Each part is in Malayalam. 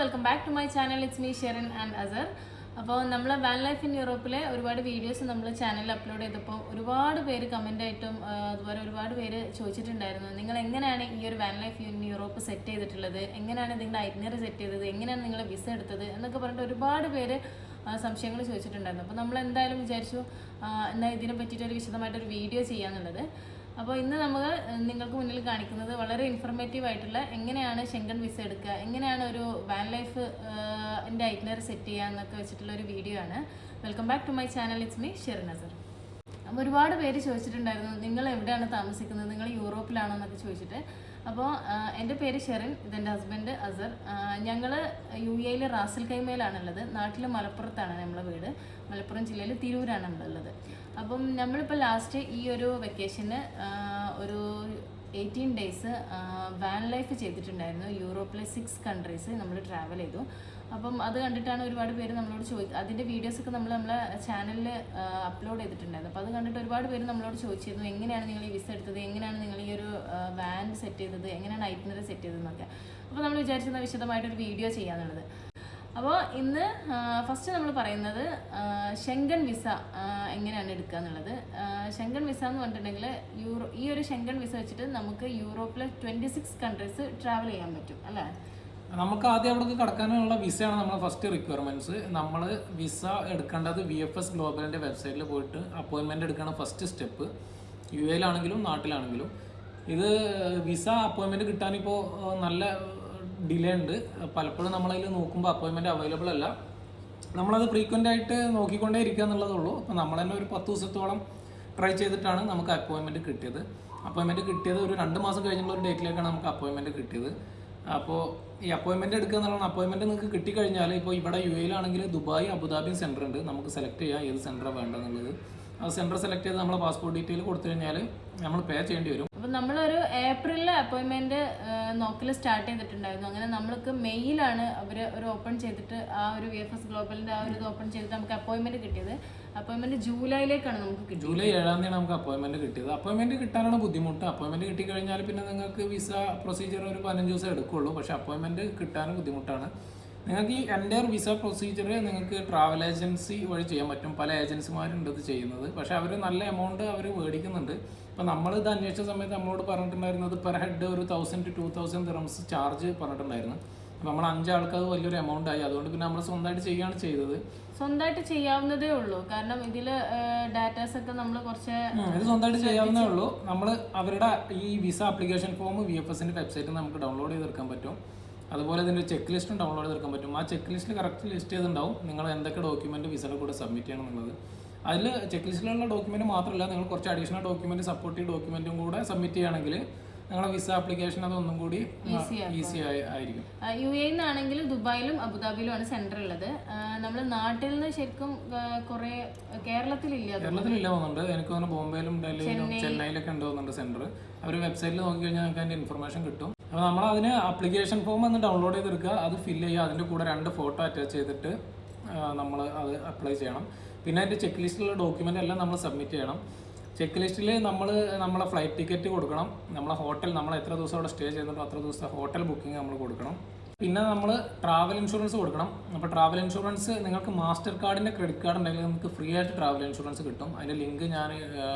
Welcome back to my channel. It's me Sherin and Asar. അപ്പോൾ നമ്മൾ വാൻ ലൈഫ് ഇൻ യൂറോപ്പിലെ ഒരുപാട് വീഡിയോസ് നമ്മൾ ചാനലിൽ അപ്ലോഡ് ചെയ്തപ്പോൾ ഒരുപാട് പേര് കമൻ്റായിട്ടും അതുപോലെ ഒരുപാട് പേര് ചോദിച്ചിട്ടുണ്ടായിരുന്നു, നിങ്ങൾ എങ്ങനെയാണ് ഈ ഒരു van life in Europe set ചെയ്തിട്ടുള്ളത്, എങ്ങനെയാണ് നിങ്ങളുടെ ഐറ്റിനറി സെറ്റ് ചെയ്തത്, എങ്ങനെയാണ് നിങ്ങൾ വിസ എടുത്തത് എന്നൊക്കെ പറഞ്ഞിട്ട് ഒരുപാട് പേര് സംശയങ്ങൾ ചോദിച്ചിട്ടുണ്ടായിരുന്നു. അപ്പോൾ നമ്മൾ എന്തായാലും വിചാരിച്ചു എന്നാൽ ഇതിനെ പറ്റിയിട്ടൊരു വിശദമായിട്ടൊരു വീഡിയോ ചെയ്യാന്നുള്ളത്. അപ്പോൾ ഇന്ന് നമ്മൾ നിങ്ങൾക്ക് മുന്നിൽ കാണിക്കുന്നത് വളരെ ഇൻഫർമേറ്റീവ് ആയിട്ടുള്ള എങ്ങനെയാണ് ഷെങ്കൻ വിസ എടുക്കുക, എങ്ങനെയാണ് ഒരു വാൻ ലൈഫ് എൻ്റെ ഐറ്റിനറി സെറ്റ് ചെയ്യുക എന്നൊക്കെ വെച്ചിട്ടുള്ള ഒരു വീഡിയോ ആണ്. Welcome back to my channel. It's me Sherin Asar. അപ്പോൾ ഒരുപാട് പേര് ചോദിച്ചിട്ടുണ്ടായിരുന്നു, നിങ്ങൾ എവിടെയാണ് താമസിക്കുന്നത്, നിങ്ങൾ യൂറോപ്പിലാണോ എന്നൊക്കെ ചോദിച്ചിട്ട്. അപ്പോൾ എൻ്റെ പേര് ഷെറിൻ, ഇതെൻ്റെ ഹസ്ബൻഡ് അസർ. ഞങ്ങൾ UAE റാസൽ കൈമയിലാണുള്ളത്. നാട്ടിൽ മലപ്പുറത്താണ് നമ്മളെ വീട്. മലപ്പുറം ജില്ലയിൽ തിരൂരാണ് നമ്മളുള്ളത്. അപ്പം നമ്മളിപ്പോൾ ലാസ്റ്റ് ഈ ഒരു വെക്കേഷന് ഒരു 18 ഡേയ്സ് വാൻ ലൈഫ് ചെയ്തിട്ടുണ്ടായിരുന്നു. യൂറോപ്പിലെ 6 കൺട്രീസ് നമ്മൾ ട്രാവൽ ചെയ്തു. അപ്പം അത് കണ്ടിട്ടാണ് ഒരുപാട് പേര് നമ്മളോട് അതിൻ്റെ വീഡിയോസൊക്കെ നമ്മളെ ചാനലിൽ അപ്ലോഡ് ചെയ്തിട്ടുണ്ടായിരുന്നു. അപ്പോൾ അത് കണ്ടിട്ട് ഒരുപാട് പേര് നമ്മളോട് ചോദിച്ചിരുന്നു, എങ്ങനെയാണ് നിങ്ങൾ ഈ വിസ എടുത്തത്, എങ്ങനെയാണ് നിങ്ങൾ ഈ ഒരു വാൻ സെറ്റ് ചെയ്തത്, എങ്ങനെയാണ് ഐറ്റിനറി സെറ്റ് ചെയ്തതെന്നൊക്കെ. അപ്പോൾ നമ്മൾ വിചാരിച്ചിരുന്ന വിശദമായിട്ടൊരു വീഡിയോ ചെയ്യാന്നുള്ളത്. അപ്പോൾ ഇന്ന് ഫസ്റ്റ് നമ്മൾ പറയുന്നത് ഷെങ്കൻ വിസ എങ്ങനെയാണ് എടുക്കുക എന്നുള്ളത്. ഷെങ്കൻ വിസ എന്ന് പറഞ്ഞിട്ടുണ്ടെങ്കിൽ ഈ ഒരു ഷെങ്കൻ വിസ വെച്ചിട്ട് നമുക്ക് യൂറോപ്പിലെ 26 കൺട്രീസ് ട്രാവൽ ചെയ്യാൻ പറ്റും അല്ലേ. നമുക്ക് ആദ്യം അവിടേക്ക് കടക്കാനുള്ള വിസയാണ് നമ്മളെ ഫസ്റ്റ് റിക്വയർമെൻറ്റ്സ്. നമ്മൾ വിസ എടുക്കേണ്ടത് VFS ഗ്ലോബലിൻ്റെ വെബ്സൈറ്റിൽ പോയിട്ട് അപ്പോയിൻമെൻ്റ് എടുക്കണം ഫസ്റ്റ് സ്റ്റെപ്പ്. UAE ലാണെങ്കിലും നാട്ടിലാണെങ്കിലും. ഇത് വിസ അപ്പോയിൻമെൻറ്റ് കിട്ടാനിപ്പോൾ നല്ല ഡിലേ ഉണ്ട്. പലപ്പോഴും നമ്മളതിൽ നോക്കുമ്പോൾ അപ്പോയിൻമെൻറ്റ് അവൈലബിൾ അല്ല. നമ്മളത് ഫ്രീക്വൻ്റ് ആയിട്ട് നോക്കിക്കൊണ്ടേ ഇരിക്കുക എന്നുള്ളതുള്ളൂ. അപ്പോൾ നമ്മൾ തന്നെ ഒരു 10 ദിവസത്തോളം ട്രൈ ചെയ്തിട്ടാണ് നമുക്ക് അപ്പോയിൻമെൻറ്റ് കിട്ടിയത്. അപ്പോയിൻമെൻറ്റ് കിട്ടിയത് ഒരു 2 മാസം കഴിഞ്ഞുള്ള ഒരു ഡേറ്റിലേക്കാണ് നമുക്ക് അപ്പോയിൻമെൻറ്റ് കിട്ടിയത്. അപ്പോൾ ഈ അപ്പോയിൻമെൻറ്റ് എടുക്കുക എന്നുള്ളത്, അപ്പോയിൻമെൻറ്റ് നിങ്ങൾക്ക് കിട്ടിക്കഴിഞ്ഞാൽ ഇപ്പോൾ ഇവിടെ UAE ലാണെങ്കിൽ ദുബായ് അബുദാബിയും സെൻറ്റർ ഉണ്ട്. നമുക്ക് സെലക്ട് ചെയ്യാം ഏത് സെൻറ്ററാണ് വേണ്ടതെന്നുള്ളത്. ആ സെൻറ്റർ സെലക്ട് ചെയ്ത് നമ്മളെ പാസ്പോർട്ട് ഡീറ്റെയിൽ കൊടുത്തു കഴിഞ്ഞാൽ നമ്മൾ പേ ചെയ്യേണ്ടി വരും. അപ്പം നമ്മളൊരു ഏപ്രിലിൽ അപ്പോയിൻമെൻറ്റ് നോക്കൽ സ്റ്റാർട്ട് ചെയ്തിട്ടുണ്ടായിരുന്നു. അങ്ങനെ നമ്മൾക്ക് മെയിലാണ് അവർ ഒരു ഓപ്പൺ ചെയ്തിട്ട് ആ ഒരു VFS ഗ്ലോബലിൻ്റെ ആ ഒരു ഇത് ഓപ്പൺ ചെയ്തിട്ട് നമുക്ക് അപ്പോയിൻമെൻറ്റ് കിട്ടിയത്. അപ്പോയിൻമെൻറ്റ് ജൂലൈയിലേക്കാണ് നമുക്ക് കിട്ടിയത്. ജൂലൈ 7-ാം തീയതി നമുക്ക് അപ്പോയിൻമെൻറ്റ് കിട്ടിയത്. അപ്പോയിൻമെൻറ്റ് കിട്ടാനാണ് ബുദ്ധിമുട്ട്. അപ്പോയിൻമെൻറ്റ് കിട്ടിക്കഴിഞ്ഞാൽ പിന്നെ നിങ്ങൾക്ക് വിസ പ്രൊസീജിയർ ഒരു 15 ദിവസം എടുക്കുള്ളൂ. പക്ഷേ അപ്പോയിൻമെൻറ്റ് കിട്ടാനും ബുദ്ധിമുട്ടാണ്. നിങ്ങൾക്ക് ഈ എൻ്റെ വിസ പ്രൊസീജിയർ നിങ്ങൾക്ക് ട്രാവൽ ഏജൻസി വഴി ചെയ്യാൻ പറ്റും. പല ഏജൻസിമാരുണ്ട് ഇത് ചെയ്യുന്നത്. പക്ഷേ അവർ നല്ല എമൗണ്ട് അവർ മേടിക്കുന്നുണ്ട്. അപ്പോൾ നമ്മളിത് അന്വേഷിച്ച സമയത്ത് നമ്മളോട് പറഞ്ഞിട്ടുണ്ടായിരുന്നത് പെർ ഹെഡ് ഒരു 1000 to 2000 ദിറംസ് ചാർജ് പറഞ്ഞിട്ടുണ്ടായിരുന്നു. അപ്പോൾ നമ്മൾ 5 ആൾക്ക് അത് വലിയൊരു എമൗണ്ട് ആയി. അതുകൊണ്ട് പിന്നെ നമ്മൾ സ്വന്തമായിട്ട് ചെയ്യുകയാണ് ചെയ്തത്. സ്വന്തമായിട്ട് ചെയ്യാവുന്നതേ ഉള്ളൂ. കാരണം ഇതിൽ ഡാറ്റാസ് ഒക്കെ നമ്മൾ കുറച്ച് ഇത് സ്വന്തമായിട്ട് ചെയ്യാവുന്നേ ഉള്ളൂ. നമ്മൾ അവരുടെ ഈ വിസ ആപ്ലിക്കേഷൻ ഫോം VFSൻ്റെ വെബ്സൈറ്റിൽ നമുക്ക് ഡൗൺലോഡ് ചെയ്തെടുക്കാൻ പറ്റും. അതുപോലെ ഇതിൻ്റെ ചെക്ക് ലിസ്റ്റും ഡൗൺലോഡ് ചെയ്തെടുക്കാൻ പറ്റും. ആ ചെക്ക് ലിസ്റ്റിൽ കറക്റ്റ് ലിസ്റ്റ് ചെയ്തിട്ടുണ്ടാവും നിങ്ങൾ എന്തൊക്കെ ഡോക്യുമെൻറ്റ് വിസയുടെ കൂടെ സബ്മിറ്റ് ചെയ്യണം എന്നുള്ളത്. അതിൽ ചെക്ക് ലിസ്റ്റിലുള്ള ഡോക്യുമെൻറ്റ് മാത്രമല്ല, നിങ്ങൾ കുറച്ച് അഡീഷണൽ ഡോക്യുമെൻറ്റ് സപ്പോർട്ടീവ് ഡോക്യുമെൻറ്റും കൂടെ സബ്മിറ്റ് ചെയ്യുകയാണെങ്കിൽ നിങ്ങളുടെ വിസ ആപ്ലിക്കേഷൻ അതൊന്നും കൂടി ഈസി ആയിരിക്കും. UAE ന്നാണെങ്കിൽ ദുബായിലും അബുദാബിയിലുമാണ് സെൻറ്റർ ഉള്ളത്. നമ്മൾ നാട്ടിൽ നിന്ന് ശരിക്കും കുറേ കേരളത്തിലില്ല തോന്നുന്നുണ്ട്. എനിക്ക് തോന്നുന്നു ബോംബെയിലും ഡൽഹിയിലും ചെന്നൈയിലൊക്കെ ഉണ്ട് തോന്നുന്നുണ്ട് സെൻറ്റർ. അവർ വെബ്സൈറ്റിൽ നോക്കിക്കഴിഞ്ഞാൽ നിങ്ങൾക്ക് അതിൻ്റെ ഇൻഫർമേഷൻ കിട്ടും. അപ്പോൾ നമ്മൾ അതിന് ആപ്ലിക്കേഷൻ ഫോം ഒന്ന് ഡൗൺലോഡ് ചെയ്തെടുക്കുക, അത് ഫില്ല് ചെയ്യുക, അതിൻ്റെ കൂടെ 2 ഫോട്ടോ അറ്റാച്ച് ചെയ്തിട്ട് നമ്മൾ അത് അപ്ലൈ ചെയ്യണം. പിന്നെ അതിൻ്റെ ചെക്ക് ലിസ്റ്റിലുള്ള ഡോക്യുമെൻ്റ് എല്ലാം നമ്മൾ സബ്മിറ്റ് ചെയ്യണം. ചെക്ക് ലിസ്റ്റിൽ നമ്മളെ ഫ്ലൈറ്റ് ടിക്കറ്റ് കൊടുക്കണം, നമ്മളെ ഹോട്ടൽ, നമ്മൾ എത്ര ദിവസം അവിടെ സ്റ്റേ ചെയ്യുന്നുണ്ടോ അത്ര ദിവസത്തെ ഹോട്ടൽ ബുക്കിംഗ് നമ്മൾ കൊടുക്കണം. പിന്നെ നമ്മൾ ട്രാവൽ ഇൻഷുറൻസ് കൊടുക്കണം. അപ്പോൾ ട്രാവൽ ഇൻഷുറൻസ് നിങ്ങൾക്ക് മാസ്റ്റർ കാർഡിൻ്റെ ക്രെഡിറ്റ് കാർഡ് ഉണ്ടെങ്കിൽ നമുക്ക് ഫ്രീ ആയിട്ട് ട്രാവൽ ഇൻഷുറൻസ് കിട്ടും. അതിൻ്റെ ലിങ്ക് ഞാൻ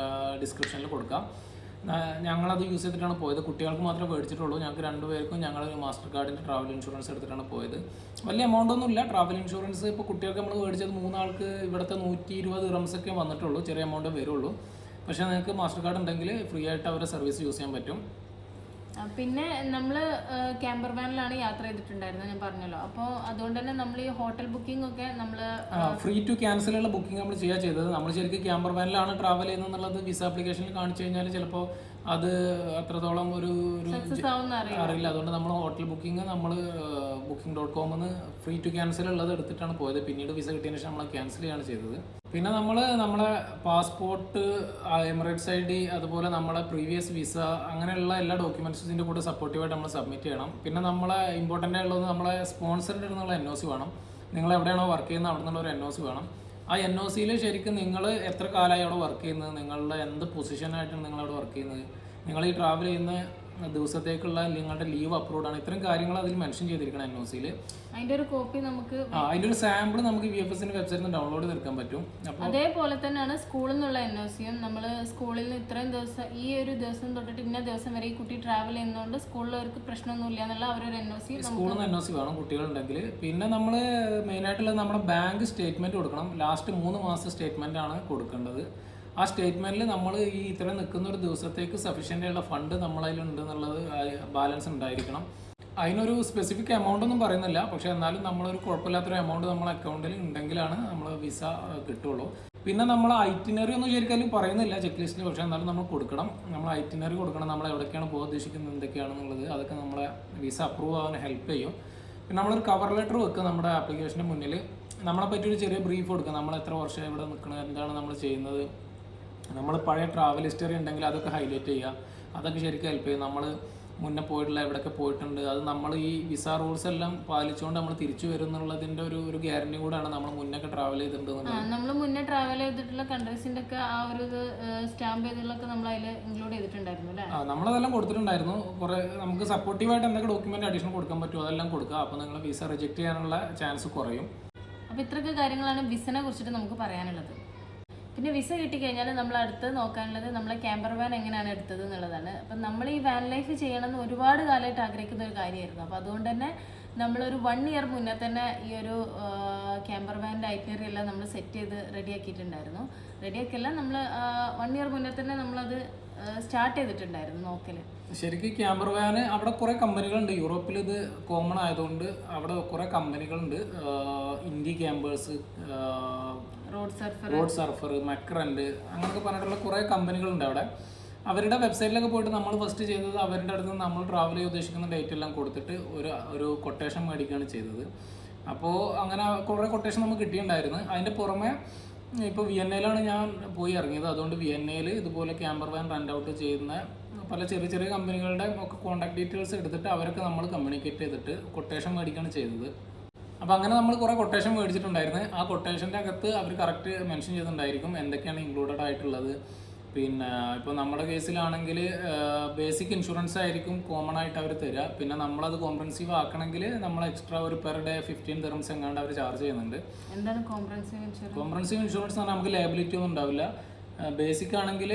ഡിസ്ക്രിപ്ഷനിൽ കൊടുക്കാം. ഞങ്ങളത് യൂസ് ചെയ്തിട്ടാണ് പോയത്. കുട്ടികൾക്ക് മാത്രമേ മേടിച്ചിട്ടുള്ളൂ. ഞങ്ങൾക്ക് 2 പേർക്കും ഞങ്ങൾ മാസ്റ്റർ കാർഡിൻ്റെ ട്രാവൽ ഇൻഷുറൻസ് എടുത്തിട്ടാണ് പോയത്. വലിയ എമൗണ്ട് ഒന്നും ഇല്ല ട്രാവൽ ഇൻഷുറൻസ്. ഇപ്പോൾ കുട്ടികൾക്ക് നമ്മൾ മേടിച്ചത് 3 ആൾക്ക് ഇവിടുത്തെ 120 ദിറംസൊക്കെ വന്നിട്ടുള്ളൂ. ചെറിയ എമൗണ്ട് വരുള്ളൂ. പക്ഷേ നിങ്ങൾക്ക് മാസ്റ്റർ കാർഡ് ഉണ്ടെങ്കിൽ ഫ്രീ ആയിട്ട് അവരുടെ സർവീസ് യൂസ് ചെയ്യാൻ പറ്റും. പിന്നെ നമ്മൾ ക്യാമ്പർ വാനിലാണ് യാത്ര ചെയ്തിട്ടുണ്ടായിരുന്നത്, ഞാൻ പറഞ്ഞല്ലോ. അപ്പോൾ അതുകൊണ്ട് തന്നെ നമ്മൾ ഈ ഹോട്ടൽ ബുക്കിംഗ് ഒക്കെ നമ്മൾ ഫ്രീ ടു ക്യാൻസലുള്ള ബുക്കിംഗ് നമ്മൾ ചെയ്തത്. നമ്മൾ ശരിക്കും ക്യാമ്പർ വാനിലാണ് ട്രാവൽ ചെയ്യുന്നത് എന്നുള്ളത് വിസ ആപ്ലിക്കേഷനിൽ കാണിച്ചു കഴിഞ്ഞാൽ ചിലപ്പോൾ അത് അത്രത്തോളം ഒരു അറിയില്ല. അതുകൊണ്ട് നമ്മൾ ഹോട്ടൽ ബുക്കിംഗ് നമ്മൾ booking.com ഫ്രീ ടു ക്യാൻസൽ ഉള്ളത് എടുത്തിട്ടാണ് പോയത്. പിന്നീട് വിസ കിട്ടിയതിന് ശേഷം നമ്മൾ ക്യാൻസൽ ചെയ്യാണ് ചെയ്തത്. പിന്നെ നമ്മളെ പാസ്പോർട്ട്, എമിറേറ്റ്സ് ID, അതുപോലെ നമ്മളെ പ്രീവിയസ് വിസ, അങ്ങനെയുള്ള എല്ലാ ഡോക്യുമെൻറ്റ്സിൻ്റെ കൂടെ സപ്പോർട്ടീവായിട്ട് നമ്മൾ സബ്മിറ്റ് ചെയ്യണം. പിന്നെ നമ്മളെ ഇമ്പോർട്ടൻ്റ് ആയിട്ടുള്ളത് നമ്മളെ സ്പോൺസറിൻ്റെ അടുത്തുള്ള NOC വേണം. നിങ്ങൾ എവിടെയാണോ വർക്ക് ചെയ്യുന്നത് അവിടെ നിന്നുള്ള ഒരു NOC വേണം. ആ NOCയിൽ ശരിക്കും നിങ്ങൾ എത്ര കാലമായി അവിടെ വർക്ക് ചെയ്യുന്നത്, നിങ്ങളുടെ എന്ത് പൊസിഷനായിട്ടാണ് നിങ്ങളവിടെ വർക്ക് ചെയ്യുന്നത്, നിങ്ങൾ ഈ ട്രാവൽ ചെയ്യുന്ന ദിവസത്തേക്കുള്ള നിങ്ങളുടെ ലീവ് അപ്രൂവ്ഡ് ആണ്, ഇത്തരം കാര്യങ്ങൾ അതിൽ മെൻഷൻ ചെയ്തിരിക്കണം NOC-ൽ. അതിന്റെ ഒരു കോപ്പി നമുക്ക് അതിന്റെ ഒരു സാമ്പിൾ നമുക്ക് VFSന്റെ വെബ്സൈറ്റിൽ നിന്ന് ഡൗൺലോഡ് ചെയ്തെടുക്കാൻ പറ്റും. അപ്പോൾ അതേപോലെ തന്നെയാണ് സ്കൂളിൽ നിന്നുള്ള NOC-യും. നമ്മൾ സ്കൂളിൽ നിന്ന് ഇത്രയും ദിവസം ഈ ഒരു ദിവസം തൊട്ടിട്ട് ഇന്ന ദിവസം വരെ ഈ കുട്ടി ട്രാവൽ ചെയ്യുന്നതുകൊണ്ട് സ്കൂളിലവർക്ക് പ്രശ്നമൊന്നുമില്ല എന്നുള്ള അവരൊരു NOC സ്കൂളിൽ നിന്ന് NOC വേണം കുട്ടികളുണ്ടെങ്കിൽ. പിന്നെ നമ്മൾ മെയിനായിട്ടുള്ള നമ്മുടെ ബാങ്ക് സ്റ്റേറ്റ്മെന്റ് കൊടുക്കണം. ലാസ്റ്റ് 3 മാസത്തെ സ്റ്റേറ്റ്മെന്റ് ആണ് കൊടുക്കേണ്ടത്. ആ സ്റ്റേറ്റ്മെന്റിൽ നമ്മൾ ഈ ഇത്രയും നിൽക്കുന്ന ഒരു ദിവസത്തേക്ക് സഫീഷ്യൻ്റ് ആയിട്ടുള്ള ഫണ്ട് നമ്മളതിലുണ്ട് എന്നുള്ളത് ബാലൻസ് ഉണ്ടായിരിക്കണം. അതിനൊരു സ്പെസിഫിക് എമൗണ്ട് ഒന്നും പറയുന്നില്ല, പക്ഷെ എന്നാലും നമ്മളൊരു കുഴപ്പമില്ലാത്തൊരു എമൗണ്ട് നമ്മളെ അക്കൗണ്ടിൽ ഉണ്ടെങ്കിലാണ് നമ്മൾ വിസ കിട്ടുള്ളൂ. പിന്നെ നമ്മൾ ഐറ്റിനറി ഒന്നും ശരിക്കും പറയുന്നില്ല ചെക്ക് ലിസ്റ്റിൽ, പക്ഷെ എന്നാലും നമ്മൾ കൊടുക്കണം. നമ്മൾ ഐറ്റിനറി കൊടുക്കണം, നമ്മൾ എവിടേക്കാണ് പോകാൻ ഉദ്ദേശിക്കുന്നത് എന്തൊക്കെയാണെന്നുള്ളത്. അതൊക്കെ നമ്മളെ വിസ അപ്രൂവ് ആവാൻ ഹെൽപ്പ് ചെയ്യും. പിന്നെ നമ്മളൊരു കവർ ലെറ്റർ വെക്കുക നമ്മുടെ ആപ്ലിക്കേഷൻ്റെ മുന്നിൽ. നമ്മളെ പറ്റി ഒരു ചെറിയ ബ്രീഫ് കൊടുക്കുക, നമ്മൾ എത്ര വർഷം ഇവിടെ നിൽക്കുന്നത്, എന്താണ് നമ്മൾ ചെയ്യുന്നത്, നമ്മൾ പഴയ ട്രാവൽ ഹിസ്റ്ററി ഉണ്ടെങ്കിൽ അതൊക്കെ ഹൈലൈറ്റ് ചെയ്യുക. അതൊക്കെ ശരിക്കും ഹെൽപ്പ് ചെയ്യും. നമ്മൾ മുന്നേ പോയിട്ടുള്ള എവിടെയൊക്കെ പോയിട്ടുണ്ട്, അത് നമ്മൾ ഈ വിസ റൂൾസ് എല്ലാം പാലിച്ചുകൊണ്ട് നമ്മൾ തിരിച്ചു വരും എന്നുള്ളതിൻ്റെ ഒരു ഗ്യാരണ്ടി കൂടെയാണ് നമ്മൾ മുന്നൊക്കെ ട്രാവൽ ചെയ്തിട്ടുണ്ടെന്നുള്ളത്. നമ്മൾ മുന്നേ ട്രാവൽ ചെയ്തിട്ടുള്ള കൺട്രീസിന്റെ ഒക്കെ ആ ഒരു സ്റ്റാമ്പ് ചെയ്തിട്ടുള്ളതൊക്കെ നമ്മൾ അതിൽ ഇൻക്ലൂഡ് ചെയ്തിട്ടുണ്ടായിരുന്നു അല്ലേ? നമ്മളതെല്ലാം കൊടുത്തിട്ടുണ്ടായിരുന്നു. കുറേ നമുക്ക് സപ്പോർട്ടീവായിട്ട് എന്തൊക്കെ ഡോക്യുമെന്റ് അഡീഷണൽ കൊടുക്കാൻ പറ്റുമോ അതെല്ലാം കൊടുക്കുക. അപ്പോൾ നിങ്ങൾ വിസ റിജക്ട് ചെയ്യാനുള്ള ചാൻസ് കുറയും. അപ്പോൾ ഇത്രയൊക്കെ കാര്യങ്ങളാണ് വിസനെ കുറിച്ചിട്ട് നമുക്ക് പറയാനുള്ളത്. പിന്നെ വിസ കിട്ടിക്കഴിഞ്ഞാൽ നമ്മൾ അടുത്ത് നോക്കാനുള്ളത് നമ്മളെ ക്യാമ്പർ വാൻ എങ്ങനെയാണ് എടുത്തത് എന്നുള്ളതാണ്. അപ്പം നമ്മൾ ഈ വാൻ ലൈഫ് ചെയ്യണമെന്ന് ഒരുപാട് കാലമായിട്ട് ആഗ്രഹിക്കുന്ന ഒരു കാര്യമായിരുന്നു. അപ്പോൾ അതുകൊണ്ട് തന്നെ നമ്മളൊരു 1 ഇയർ മുന്നേ തന്നെ ഈ ഒരു ക്യാമ്പർ വാൻ്റെ ഐറ്റിനറി എല്ലാം നമ്മൾ സെറ്റ് ചെയ്ത് റെഡിയാക്കിയിട്ടുണ്ടായിരുന്നു. റെഡിയാക്കിയല്ല, നമ്മൾ 1 ഇയർ മുന്നേ തന്നെ നമ്മളത് സ്റ്റാർട്ട് ചെയ്തിട്ടുണ്ടായിരുന്നു നോക്കൽ. ശരിക്കും ക്യാമ്പർ വാന് അവിടെ കുറേ കമ്പനികളുണ്ട്. യൂറോപ്പിൽ ഇത് കോമൺ ആയതുകൊണ്ട് അവിടെ കുറേ കമ്പനികളുണ്ട്. ഇൻഡി ക്യാമ്പേഴ്സ്, റോഡ് സർഫർ, മെക്രൻഡ്, അങ്ങനെയൊക്കെ പറഞ്ഞിട്ടുള്ള കുറേ കമ്പനികളുണ്ട് അവിടെ. അവരുടെ വെബ്സൈറ്റിലൊക്കെ പോയിട്ട് നമ്മൾ ഫസ്റ്റ് ചെയ്തത് അവരുടെ അടുത്ത് നമ്മൾ ട്രാവൽ ചെയ്യാൻ ഉദ്ദേശിക്കുന്ന ഡേറ്റ് എല്ലാം കൊടുത്തിട്ട് ഒരു കൊട്ടേഷൻ മേടിക്കുകയാണ് ചെയ്തത്. അപ്പോൾ അങ്ങനെ കുറേ കൊട്ടേഷൻ നമുക്ക് കിട്ടിയിട്ടുണ്ടായിരുന്നു. അതിൻ്റെ പുറമെ ഇപ്പോൾ വിയന്നയിലാണ് ഞാൻ പോയി ഇറങ്ങിയത്. അതുകൊണ്ട് വിയന്നയിൽ ഇതുപോലെ ക്യാമ്പർ വാൻ റെൻ്റ് ഔട്ട് ചെയ്യുന്ന പല ചെറിയ ചെറിയ കമ്പനികളുടെ ഒക്കെ കോൺടാക്ട് ഡീറ്റെയിൽസ് എടുത്തിട്ട് അവരൊക്കെ നമ്മൾ കമ്മ്യൂണിക്കേറ്റ് ചെയ്തിട്ട് കൊട്ടേഷൻ മേടിക്കുകയാണ് ചെയ്തത്. അപ്പോൾ അങ്ങനെ നമ്മൾ കുറേ കൊട്ടേഷൻ മേടിച്ചിട്ടുണ്ടായിരുന്നു. ആ കൊട്ടേഷൻ്റെ അകത്ത് അവർ കറക്റ്റ് മെൻഷൻ ചെയ്തിട്ടുണ്ടായിരിക്കും എന്തൊക്കെയാണ് ഇൻക്ലൂഡഡ് ആയിട്ടുള്ളത്. പിന്നെ ഇപ്പോൾ നമ്മുടെ കേസിലാണെങ്കിൽ ബേസിക് ഇൻഷുറൻസ് ആയിരിക്കും കോമൺ ആയിട്ട് അവർ തരിക. പിന്നെ നമ്മളത് കോംപ്രഹെൻസീവ് ആക്കണമെങ്കിൽ നമ്മൾ എക്സ്ട്രാ ഒരു പെർ ഡേ 15 dirhams എങ്ങാണ്ട് അവർ ചാർജ് ചെയ്യുന്നുണ്ട്. എന്താണ് കോംപ്രഹെൻസീവ് ഇൻഷുറൻസ്? കോംപ്രഹെൻസീവ് ഇൻഷുറൻസ് എന്ന് പറഞ്ഞാൽ നമുക്ക് ലയബിലിറ്റി ഒന്നും ഉണ്ടാവില്ല. ബേസിക് ആണെങ്കിൽ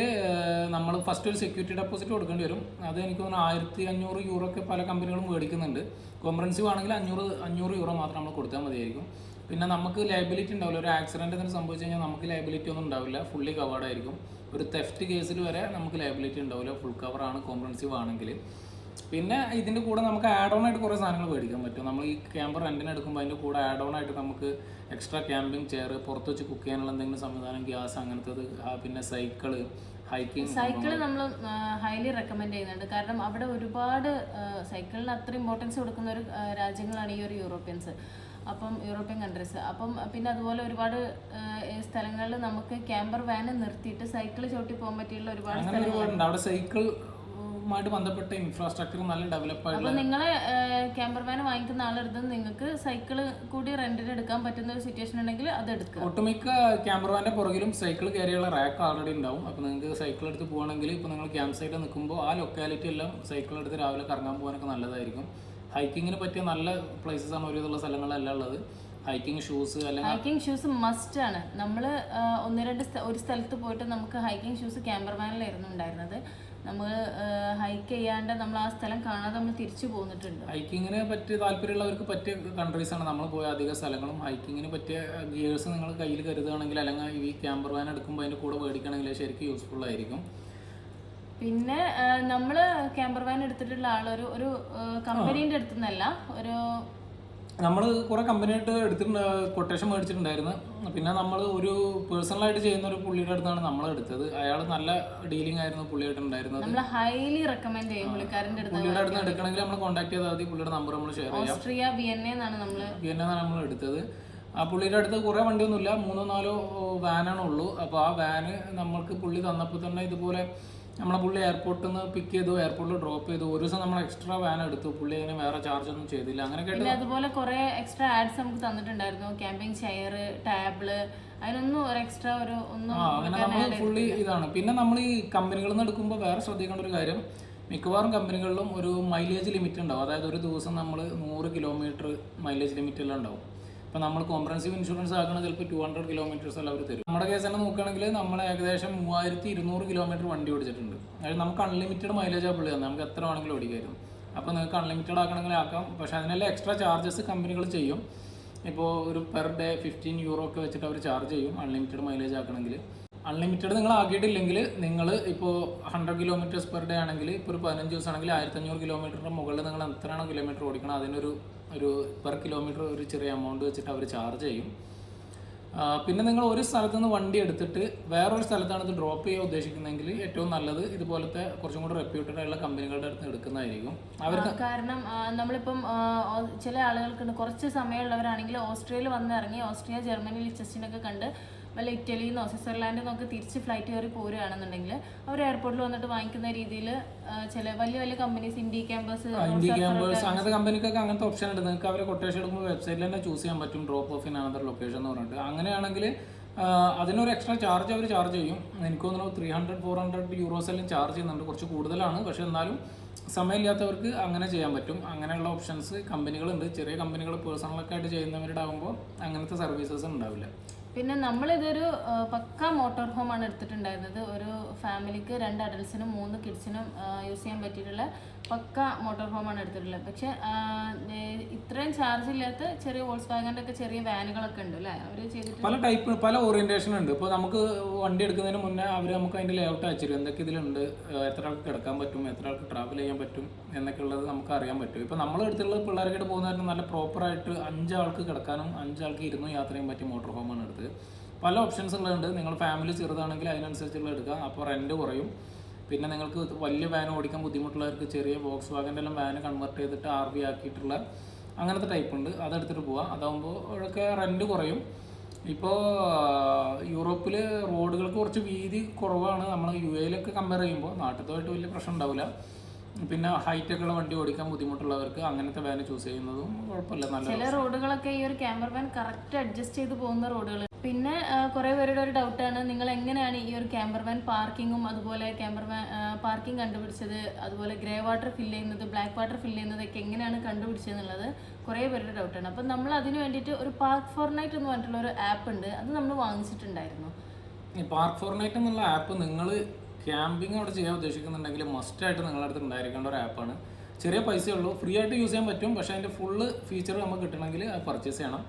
നമ്മൾ ഫസ്റ്റ് ഒരു സെക്യൂരിറ്റി ഡെപ്പോസിറ്റ് കൊടുക്കേണ്ടി വരും. അത് എനിക്ക് തോന്നുന്നു 1500 euro ഒക്കെ പല കമ്പനികളും മേടിക്കുന്നുണ്ട്. കോംപ്രഹെൻസീവ് ആണെങ്കിൽ 500 euro മാത്രം നമ്മൾ കൊടുത്താൽ മതിയായിരിക്കും. പിന്നെ നമുക്ക് ലയബിലിറ്റി ഉണ്ടാവില്ല. ഒരു ആക്സിഡൻറ്റ് എന്തെങ്കിലും സംഭവിച്ചു കഴിഞ്ഞാൽ നമുക്ക് ലയബിലിറ്റി ഒന്നും ഉണ്ടാവില്ല, ഫുള്ളി കവേർഡ് ആയിരിക്കും. ഒരു തെഫ്റ്റ് കേസിൽ വരെ നമുക്ക് ലയബിലിറ്റി ഉണ്ടാവില്ല, ഫുൾ കവറാണ് കോംപ്രഹെൻസീവ് ആണെങ്കിൽ. പിന്നെ ഇതിൻ്റെ കൂടെ നമുക്ക് ആഡ് ഓൺ ആയിട്ട് കുറേ സാധനങ്ങൾ മേടിക്കാൻ പറ്റും. നമ്മൾ ഈ ക്യാമ്പർ റെൻറ്റിന് എടുക്കുമ്പോൾ അതിൻ്റെ കൂടെ ആഡ് ഓൺ ആയിട്ട് നമുക്ക് എക്സ്ട്രാ ക്യാമ്പിംഗ് ചെയർ, പുറത്ത് വെച്ച് കുക്ക് ചെയ്യാനുള്ള എന്തെങ്കിലും സംവിധാനം, ഗ്യാസ്, അങ്ങനത്തത്, പിന്നെ സൈക്കിള്, സൈക്കിള് നമ്മൾ ഹൈലി റെക്കമെൻഡ് ചെയ്യുന്നുണ്ട്. കാരണം അവിടെ ഒരുപാട് സൈക്കിളിന് അത്ര ഇമ്പോർട്ടൻസ് കൊടുക്കുന്ന ഒരു രാജ്യങ്ങളാണ് ഈ ഒരു യൂറോപ്യൻസ്. അപ്പം യൂറോപ്യൻ കൺട്രീസ്. അപ്പം പിന്നെ അതുപോലെ ഒരുപാട് സ്ഥലങ്ങളിൽ നമുക്ക് ക്യാമ്പർ വാന് നിർത്തിയിട്ട് സൈക്കിൾ ചവിട്ടി പോകാൻ പറ്റിയുള്ള ഒരുപാട് സ്ഥലങ്ങളുണ്ട്. അവിടെ സൈക്കിളുമായിട്ട് ബന്ധപ്പെട്ട ഇൻഫ്രാസ്ട്രക്ചർ നല്ല ഡെവലപ്പ് ആയിട്ടുള്ള. അപ്പോൾ നിങ്ങൾ ക്യാമ്പർ വാൻ വാങ്ങിക്കുന്ന ആളെടുത്ത് നിങ്ങൾക്ക് സൈക്കിൾ കൂടി റെന്റിന് എടുക്കാൻ പറ്റുന്ന ഒരു സിറ്റുവേഷൻ ഉണ്ടെങ്കിൽ അത് എടുക്കുക. ഒട്ടുമിക്ക ക്യാമ്പർ വാൻ്റെ പുറകിലും സൈക്കിൾ കയറിയുള്ള റാക്ക് ആൾറെഡി ഉണ്ടാവും. അപ്പോൾ നിങ്ങൾക്ക് സൈക്കിൾ എടുത്ത് പോകണമെങ്കിൽ ഇപ്പോൾ നിങ്ങൾ ക്യാമ്പ് സൈറ്റിൽ നിൽക്കുമ്പോൾ ആ ലൊക്കാലിറ്റി എല്ലാം സൈക്കിൾ എടുത്ത് രാവിലെ കറങ്ങാൻ പോകാനൊക്കെ നല്ലതായിരിക്കും. ഹൈക്കിങ്ങിന് പറ്റിയ നല്ല പ്ലേസസ് ആണ് ഒരുവിധമുള്ള സ്ഥലങ്ങളെല്ലാം ഉള്ളത്. ഹൈക്കിംഗ് ഷൂസ് അല്ലെങ്കിൽ ഹൈക്കിംഗ് ഷൂസ് മസ്റ്റ് ആണ്. നമ്മൾ ഒരു സ്ഥലത്ത് പോയിട്ട് നമുക്ക് ഹൈക്കിംഗ് ഷൂസ് ക്യാമ്പർ വാനിലായിരുന്നു ഉണ്ടായിരുന്നത്. നമ്മൾ ഹൈക്ക് ചെയ്യാണ്ട് നമ്മൾ ആ സ്ഥലം കാണാതെ നമ്മൾ തിരിച്ചു പോന്നിട്ടുണ്ട്. ഹൈക്കിങ്ങിന് പറ്റിയ താല്പര്യമുള്ളവർക്ക് പറ്റിയ കൺട്രീസാണ് നമ്മൾ പോയ അധിക സ്ഥലങ്ങളും. ഹൈക്കിങ്ങിന് പറ്റിയ ഗിയേഴ്സ് നിങ്ങൾ കയ്യിൽ കരുതുകയാണെങ്കിൽ അല്ലെങ്കിൽ ഈ ക്യാമ്പർ വാൻ എടുക്കുമ്പോൾ അതിൻ്റെ കൂടെ മേടിക്കുകയാണെങ്കിൽ ശരിക്കും യൂസ്ഫുൾ ആയിരിക്കും. പിന്നെ നമ്മൾ ക്യാമ്പർ വാൻ എടുത്തിട്ടുള്ള ഒരു കമ്പനീൻ്റെ അടുത്തുനിന്നല്ല, നമ്മൾ കുറേ കമ്പനിയായിട്ട് എടുത്തിട്ടുണ്ട്, കൊട്ടേഷൻ മേടിച്ചിട്ടുണ്ടായിരുന്നു. പിന്നെ നമ്മൾ ഒരു പേഴ്സണലായിട്ട് ചെയ്യുന്ന ഒരു പുള്ളിയുടെ അടുത്താണ് നമ്മൾ എടുത്തത്. അയാൾ നല്ല ഡീലിംഗ് ആയിരുന്നു പുള്ളിയായിട്ടുണ്ടായിരുന്നത്. നമ്മൾ ഹൈലി റെക്കമെൻഡ് ചെയ്യും പുള്ളിക്കാരൻ്റെ അടുത്ത്. പുള്ളിയുടെ അടുത്ത് എടുക്കണമെങ്കിൽ നമ്മൾ കോൺടാക്ട് ചെയ്താൽ മതി. പുള്ളിയുടെ നമ്പർ നമ്മൾ ഷെയർ ചെയ്യാം. ഓസ്ട്രിയ വിയന്നയാണ് നമ്മൾ എടുത്തത്. ആ പുള്ളിയുടെ അടുത്ത് കുറേ വണ്ടിയൊന്നുമില്ല, 3-4 വാനാണ് ഉള്ളൂ. അപ്പോൾ ആ വാന് നമ്മൾക്ക് പുള്ളി തന്നപ്പോൾ തന്നെ ഇതുപോലെ നമ്മളെ പുള്ളി എയർപോർട്ടിൽ നിന്ന് പിക്ക് ചെയ്തു, എയർപോർട്ടിൽ ഡ്രോപ്പ് ചെയ്തു. ഒരു ദിവസം നമ്മൾ എക്സ്ട്രാ വാൻ എടുത്തു. പുള്ളി അതിന് വേറെ ചാർജ് ഒന്നും ചെയ്തില്ല. അങ്ങനെ പിന്നെ അതുപോലെ കുറേ എക്സ്ട്രാ ആഡ്സ് നമുക്ക് തന്നിട്ടുണ്ടായിരുന്നു. ക്യാമ്പിംഗ് ചെയർ, ടാബിള്, അതിനൊന്നും ഒരു എക്സ്ട്രാ ഒന്നും അങ്ങനെ നമ്മൾ ഫുള്ളി ഇതാണ്. പിന്നെ നമ്മൾ ഈ കമ്പനികളിൽ നിന്ന് എടുക്കുമ്പോൾ വേറെ ശ്രദ്ധിക്കേണ്ട ഒരു കാര്യം, മിക്കവാറും കമ്പനികളിലും ഒരു മൈലേജ് ലിമിറ്റ് ഉണ്ടാവും. അതായത് ഒരു ദിവസം നമ്മൾ 100 കിലോമീറ്റർ മൈലേജ് ലിമിറ്റ് എല്ലാം ഉണ്ടാവും. അപ്പോൾ നമ്മൾ കോംപ്രഹെൻസീവ് ഇൻഷുറൻസ് ആക്കണത് ചിലപ്പോൾ 200 കിലോമീറ്റേഴ്സ് എല്ലാം അവർ തരും. നമ്മുടെ കേസ് തന്നെ നോക്കുകയാണെങ്കിൽ നമ്മൾ ഏകദേശം 3200 കിലോമീറ്റർ വണ്ടി ഓടിച്ചിട്ടുണ്ട്. അതായത് നമുക്ക് അൺലിമിറ്റഡ് മൈലേജ് പുള്ളി തന്നെ, നമുക്ക് എത്ര വേണമെങ്കിലും ഓടിക്കായിരുന്നു. അപ്പോൾ നിങ്ങൾക്ക് അൺലിമിറ്റഡ് ആക്കണമെങ്കിൽ ആക്കാം. പക്ഷേ അതിനെല്ലാം എക്സ്ട്രാ ചാർജസ് കമ്പനികൾ ചെയ്യും. ഇപ്പോൾ ഒരു പെർ ഡേ 15 യൂറോ ഒക്കെ വെച്ചിട്ട് അവർ ചാർജ് ചെയ്യും അൺലിമിറ്റഡ് മൈലേജ് ആക്കണമെങ്കിൽ. അൺലിമിറ്റഡ് നിങ്ങൾ ആക്കിയിട്ടില്ലെങ്കിൽ നിങ്ങൾ ഇപ്പോൾ 100 കിലോമീറ്റേഴ്സ് പെർ ഡേ ആണെങ്കിൽ ഇപ്പോൾ ഒരു 15 ദിവസം ആണെങ്കിൽ 1500 കിലോമീറ്ററിൻ്റെ മുകളിൽ നിങ്ങൾ എത്രയാണോ കിലോമീറ്റർ ഓടിക്കണം അതിനൊരു പെർ കിലോമീറ്റർ ഒരു ചെറിയ എമൗണ്ട് വെച്ചിട്ട് അവർ ചാർജ് ചെയ്യും. പിന്നെ നിങ്ങൾ ഒരു സ്ഥലത്ത് നിന്ന് വണ്ടി എടുത്തിട്ട് വേറൊരു സ്ഥലത്താണ് ഇത് ഡ്രോപ്പ് ചെയ്യാൻ ഉദ്ദേശിക്കുന്നതെങ്കിൽ ഏറ്റവും നല്ലത് ഇതുപോലത്തെ കുറച്ചും കൂടി റെപ്യൂട്ടഡ് ആയിട്ടുള്ള കമ്പനികളുടെ അടുത്ത് എടുക്കുന്നതായിരിക്കും. അവർക്ക് കാരണം നമ്മളിപ്പം ചില ആളുകൾക്ക് കുറച്ച് സമയമുള്ളവരാണെങ്കിൽ ഓസ്ട്രിയയിൽ വന്നിറങ്ങി ഓസ്ട്രിയ, ജർമ്മനി, ലിച്ചസ്റ്റൈനൊക്കെ കണ്ട് വല്ല ഇറ്റലിയിൽ നിന്നോ സ്വിറ്റ്സർലാൻഡിൽ നിന്നൊക്കെ തിരിച്ച് ഫ്ലൈറ്റ് കയറി പോരുകയാണെന്നുണ്ടെങ്കിൽ അവർ എയർപോർട്ടിൽ വന്നിട്ട് വാങ്ങിക്കുന്ന രീതിയിൽ ചില വലിയ വലിയ കമ്പനീസ്, ഇന്ത്യ ക്യാമ്പസ് അങ്ങനത്തെ കമ്പനിക്കൊക്കെ അങ്ങനത്തെ ഓപ്ഷൻ ഉണ്ട്. നിങ്ങൾക്ക് അവരെ കൊട്ടേഷൻ എടുക്കുമ്പോൾ വെബ്സൈറ്റിൽ തന്നെ ചൂസ് ചെയ്യാൻ പറ്റും drop of in another location എന്ന് പറഞ്ഞിട്ട്. അങ്ങനെയാണെങ്കിൽ അതിനൊരു എക്സ്ട്രാ ചാർജ് അവർ ചാർജ് ചെയ്യും. എനിക്ക് തോന്നുന്നു 300-400 യൂറോസ് എല്ലാം ചാർജ് ചെയ്യുന്നുണ്ട്. കുറച്ച് കൂടുതലാണ്, പക്ഷെ എന്നാലും സമയമില്ലാത്തവർക്ക് അങ്ങനെ ചെയ്യാൻ പറ്റും. അങ്ങനെയുള്ള ഓപ്ഷൻസ് കമ്പനികളുണ്ട്. ചെറിയ കമ്പനികൾ പേഴ്സണലൊക്കെ ആയിട്ട് ചെയ്യുന്നവരുടെ ആകുമ്പോൾ അങ്ങനത്തെ സർവീസസ് ഉണ്ടാവില്ല. പിന്നെ നമ്മളിതൊരു പക്ക മോട്ടോർ ഹോമാണ് എടുത്തിട്ടുണ്ടായിരുന്നത്. ഒരു ഫാമിലിക്ക് 2 അഡൽസിനും 3 കിഡ്സിനും യൂസ് ചെയ്യാൻ പറ്റിയിട്ടുള്ള പക്ക മോട്ടോർ ഹോമാണ് എടുത്തിട്ടുള്ളത്. പക്ഷെ ഇത്രയും ചാർജ് ഇല്ലാത്ത ചെറിയ വോൾക്സ്വാഗൻ്റെ ഒക്കെ ചെറിയ വാനുകളൊക്കെ ഉണ്ട് അല്ലേ അവർ ചെയ്തിട്ട്. പല ടൈപ്പ് പല ഓറിയന്റേഷൻ ഉണ്ട്. ഇപ്പോൾ നമുക്ക് വണ്ടി എടുക്കുന്നതിന് മുന്നേ അവർ നമുക്ക് അതിൻ്റെ ലേഔട്ട് അയച്ചിരും. എന്തൊക്കെ ഇതിലുണ്ട്, എത്ര ആൾക്ക് കിടക്കാൻ പറ്റും, എത്ര ആൾക്ക് ട്രാവൽ ചെയ്യാൻ പറ്റും എന്നൊക്കെ ഉള്ളത് നമുക്ക് അറിയാൻ പറ്റും. ഇപ്പോൾ നമ്മൾ എടുത്തുള്ളത് പിള്ളേർക്കായിട്ട് പോകുന്നതായിരുന്നു നല്ല പ്രോപ്പറായിട്ട് 5 ആൾക്ക് കിടക്കാനും 5 ആൾക്ക് ഇരുന്ന് യാത്ര ചെയ്യാൻ പറ്റിയ മോട്ടോർ ഹോമാണ് എടുത്തത്. പല ഓപ്ഷൻസുകളുണ്ട്. നിങ്ങൾ ഫാമിലി ചെറുതാണെങ്കിൽ അതിനനുസരിച്ചുള്ള എടുക്കുക, അപ്പോൾ റെൻറ്റ് കുറയും. പിന്നെ നിങ്ങൾക്ക് വലിയ വാൻ ഓടിക്കാൻ ബുദ്ധിമുട്ടുള്ളവർക്ക് ചെറിയ വോക്സ്വാഗൻ്റെ എല്ലാം വാന് കൺവേർട്ട് ചെയ്തിട്ട് RV ആക്കിയിട്ടുള്ള അങ്ങനത്തെ ടൈപ്പ് ഉണ്ട്, അതെടുത്തിട്ട് പോവാം. അതാകുമ്പോൾ അവിടെയൊക്കെ റെൻറ്റ് കുറയും. ഇപ്പോൾ യൂറോപ്പിൽ റോഡുകൾക്ക് കുറച്ച് വീതി കുറവാണ്. നമ്മൾ UAE കമ്പയർ ചെയ്യുമ്പോൾ നാട്ടിലത്തുമായിട്ട് വലിയ പ്രശ്നം ഉണ്ടാവില്ല. പിന്നെ ഹൈറ്റൊക്കെ ഉള്ള വണ്ടി ഓടിക്കാൻ ബുദ്ധിമുട്ടുള്ളവർക്ക് അങ്ങനത്തെ വാന് ചൂസ് ചെയ്യുന്നതും കുഴപ്പമില്ല. നല്ല ചില റോഡുകളൊക്കെ ഈ ഒരു ക്യാമ്പർ വാൻ കറക്റ്റ് അഡ്ജസ്റ്റ് ചെയ്ത് പോകുന്ന റോഡുകൾ. പിന്നെ കുറേ പേരുടെ ഒരു ഡൗട്ടാണ്, നിങ്ങൾ എങ്ങനെയാണ് ഈ ഒരു ക്യാമ്പർ വാൻ പാർക്കിങ്ങും അതുപോലെ ക്യാമ്പർ വാൻ പാർക്കിംഗ് കണ്ടുപിടിച്ചത്, അതുപോലെ ഗ്രേ വാട്ടർ ഫില്ല് ചെയ്യുന്നത്, ബ്ലാക്ക് വാട്ടർ ഫില്ല് ചെയ്യുന്നതൊക്കെ എങ്ങനെയാണ് കണ്ടുപിടിച്ചതെന്നുള്ളത് കുറേ പേരുടെ ഡൗട്ടാണ്. അപ്പം നമ്മൾ അതിന് വേണ്ടിയിട്ട് ഒരു പാർക്ക് ഫോർ നൈറ്റ് എന്ന് പറഞ്ഞിട്ടുള്ള ഒരു ആപ്പ് ഉണ്ട്, അത് നമ്മൾ വാങ്ങിച്ചിട്ടുണ്ടായിരുന്നു. ഈ പാർക്ക് ഫോർ നൈറ്റ് എന്നുള്ള ആപ്പ് നിങ്ങൾ ക്യാമ്പിംഗ് അവിടെ ചെയ്യാൻ ഉദ്ദേശിക്കുന്നുണ്ടെങ്കിൽ മസ്റ്റായിട്ട് നിങ്ങളുടെ അടുത്ത് ഉണ്ടായിരിക്കേണ്ട ഒരു ആപ്പാണ്. ചെറിയ പൈസയേ ഉള്ളൂ, ഫ്രീ ആയിട്ട് യൂസ് ചെയ്യാൻ പറ്റും. പക്ഷേ അതിൻ്റെ ഫുള്ള് ഫീച്ചർ നമുക്ക് കിട്ടണമെങ്കിൽ അത് പർച്ചേസ് ചെയ്യണം.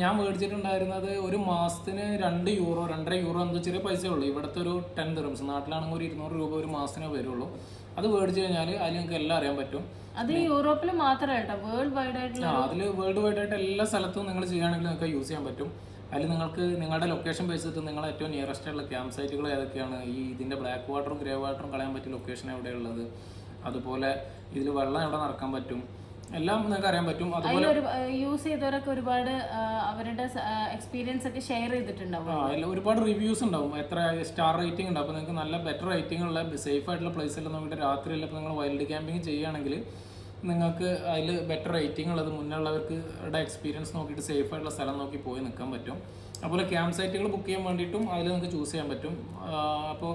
ഞാൻ മേടിച്ചിട്ടുണ്ടായിരുന്നത് ഒരു മാസത്തിന് 2 യൂറോ 2.5 യൂറോ എന്തോ ചെറിയ പൈസയേ ഉള്ളൂ. ഇവിടുത്തെ ഒരു 10 ദിർഹംസ്, നാട്ടിലാണെങ്കിൽ ഒരു 200 രൂപ ഒരു മാസത്തിനേ വരുള്ളൂ. അത് മേടിച്ച് കഴിഞ്ഞാൽ അതിൽ നിങ്ങൾക്ക് എല്ലാം അറിയാൻ പറ്റും. അത് യൂറോപ്പിൽ മാത്രമല്ല, വേൾഡ് വൈഡ് ആയിട്ടുള്ള അതിൽ വേൾഡ് വൈഡ് ആയിട്ട് എല്ലാ സ്ഥലത്തും നിങ്ങൾ ചെയ്യുകയാണെങ്കിൽ നിങ്ങൾക്ക് യൂസ് ചെയ്യാൻ പറ്റും. അതിൽ നിങ്ങൾക്ക് നിങ്ങളുടെ ലൊക്കേഷൻ ബേസ് ചെയ്തിട്ട് നിങ്ങളെ ഏറ്റവും നിയറസ്റ്റ് ആയിട്ടുള്ള ക്യാമ്പ് സൈറ്റുകൾ ഏതൊക്കെയാണ്, ഈ ഇതിൻ്റെ ബ്ലാക്ക് വാട്ടറും ഗ്രേ വാട്ടറും കളയാൻ പറ്റിയ ലൊക്കേഷൻ എവിടെയുള്ളത്, അതുപോലെ ഇതിൽ വെള്ളം എവിടെ നടക്കാൻ പറ്റും, എല്ലാം നിങ്ങൾക്ക് അറിയാൻ പറ്റും. അതുപോലെ യൂസ് ചെയ്തവരൊക്കെ ഒരുപാട് അവരുടെ എക്സ്പീരിയൻസ് ഒക്കെ ഷെയർ ചെയ്തിട്ടുണ്ടാവും. ഒരുപാട് റിവ്യൂസ് ഉണ്ടാവും, എത്ര സ്റ്റാർ റേറ്റിംഗ് ഉണ്ടാവും. അപ്പോൾ നിങ്ങൾക്ക് നല്ല ബെറ്റർ റേറ്റിംഗ് ഉള്ള സേഫ് ആയിട്ടുള്ള പ്ലേസെല്ലാം നോക്കിയിട്ട് രാത്രിയിൽ ഇപ്പോൾ നിങ്ങൾ വൈൽഡ് ക്യാമ്പിങ് ചെയ്യുകയാണെങ്കിൽ നിങ്ങൾക്ക് അതിൽ ബെറ്റർ റേറ്റിംഗ് ഉള്ളത് മുന്നുള്ളവർക്ക് എക്സ്പീരിയൻസ് നോക്കിയിട്ട് സേഫ് ആയിട്ടുള്ള സ്ഥലം നോക്കി പോയി നിൽക്കാൻ പറ്റും. അതുപോലെ ക്യാമ്പ് സൈറ്റുകൾ ബുക്ക് ചെയ്യാൻ വേണ്ടിയിട്ടും അതിൽ നിങ്ങൾക്ക് ചൂസ് ചെയ്യാൻ പറ്റും. അപ്പോൾ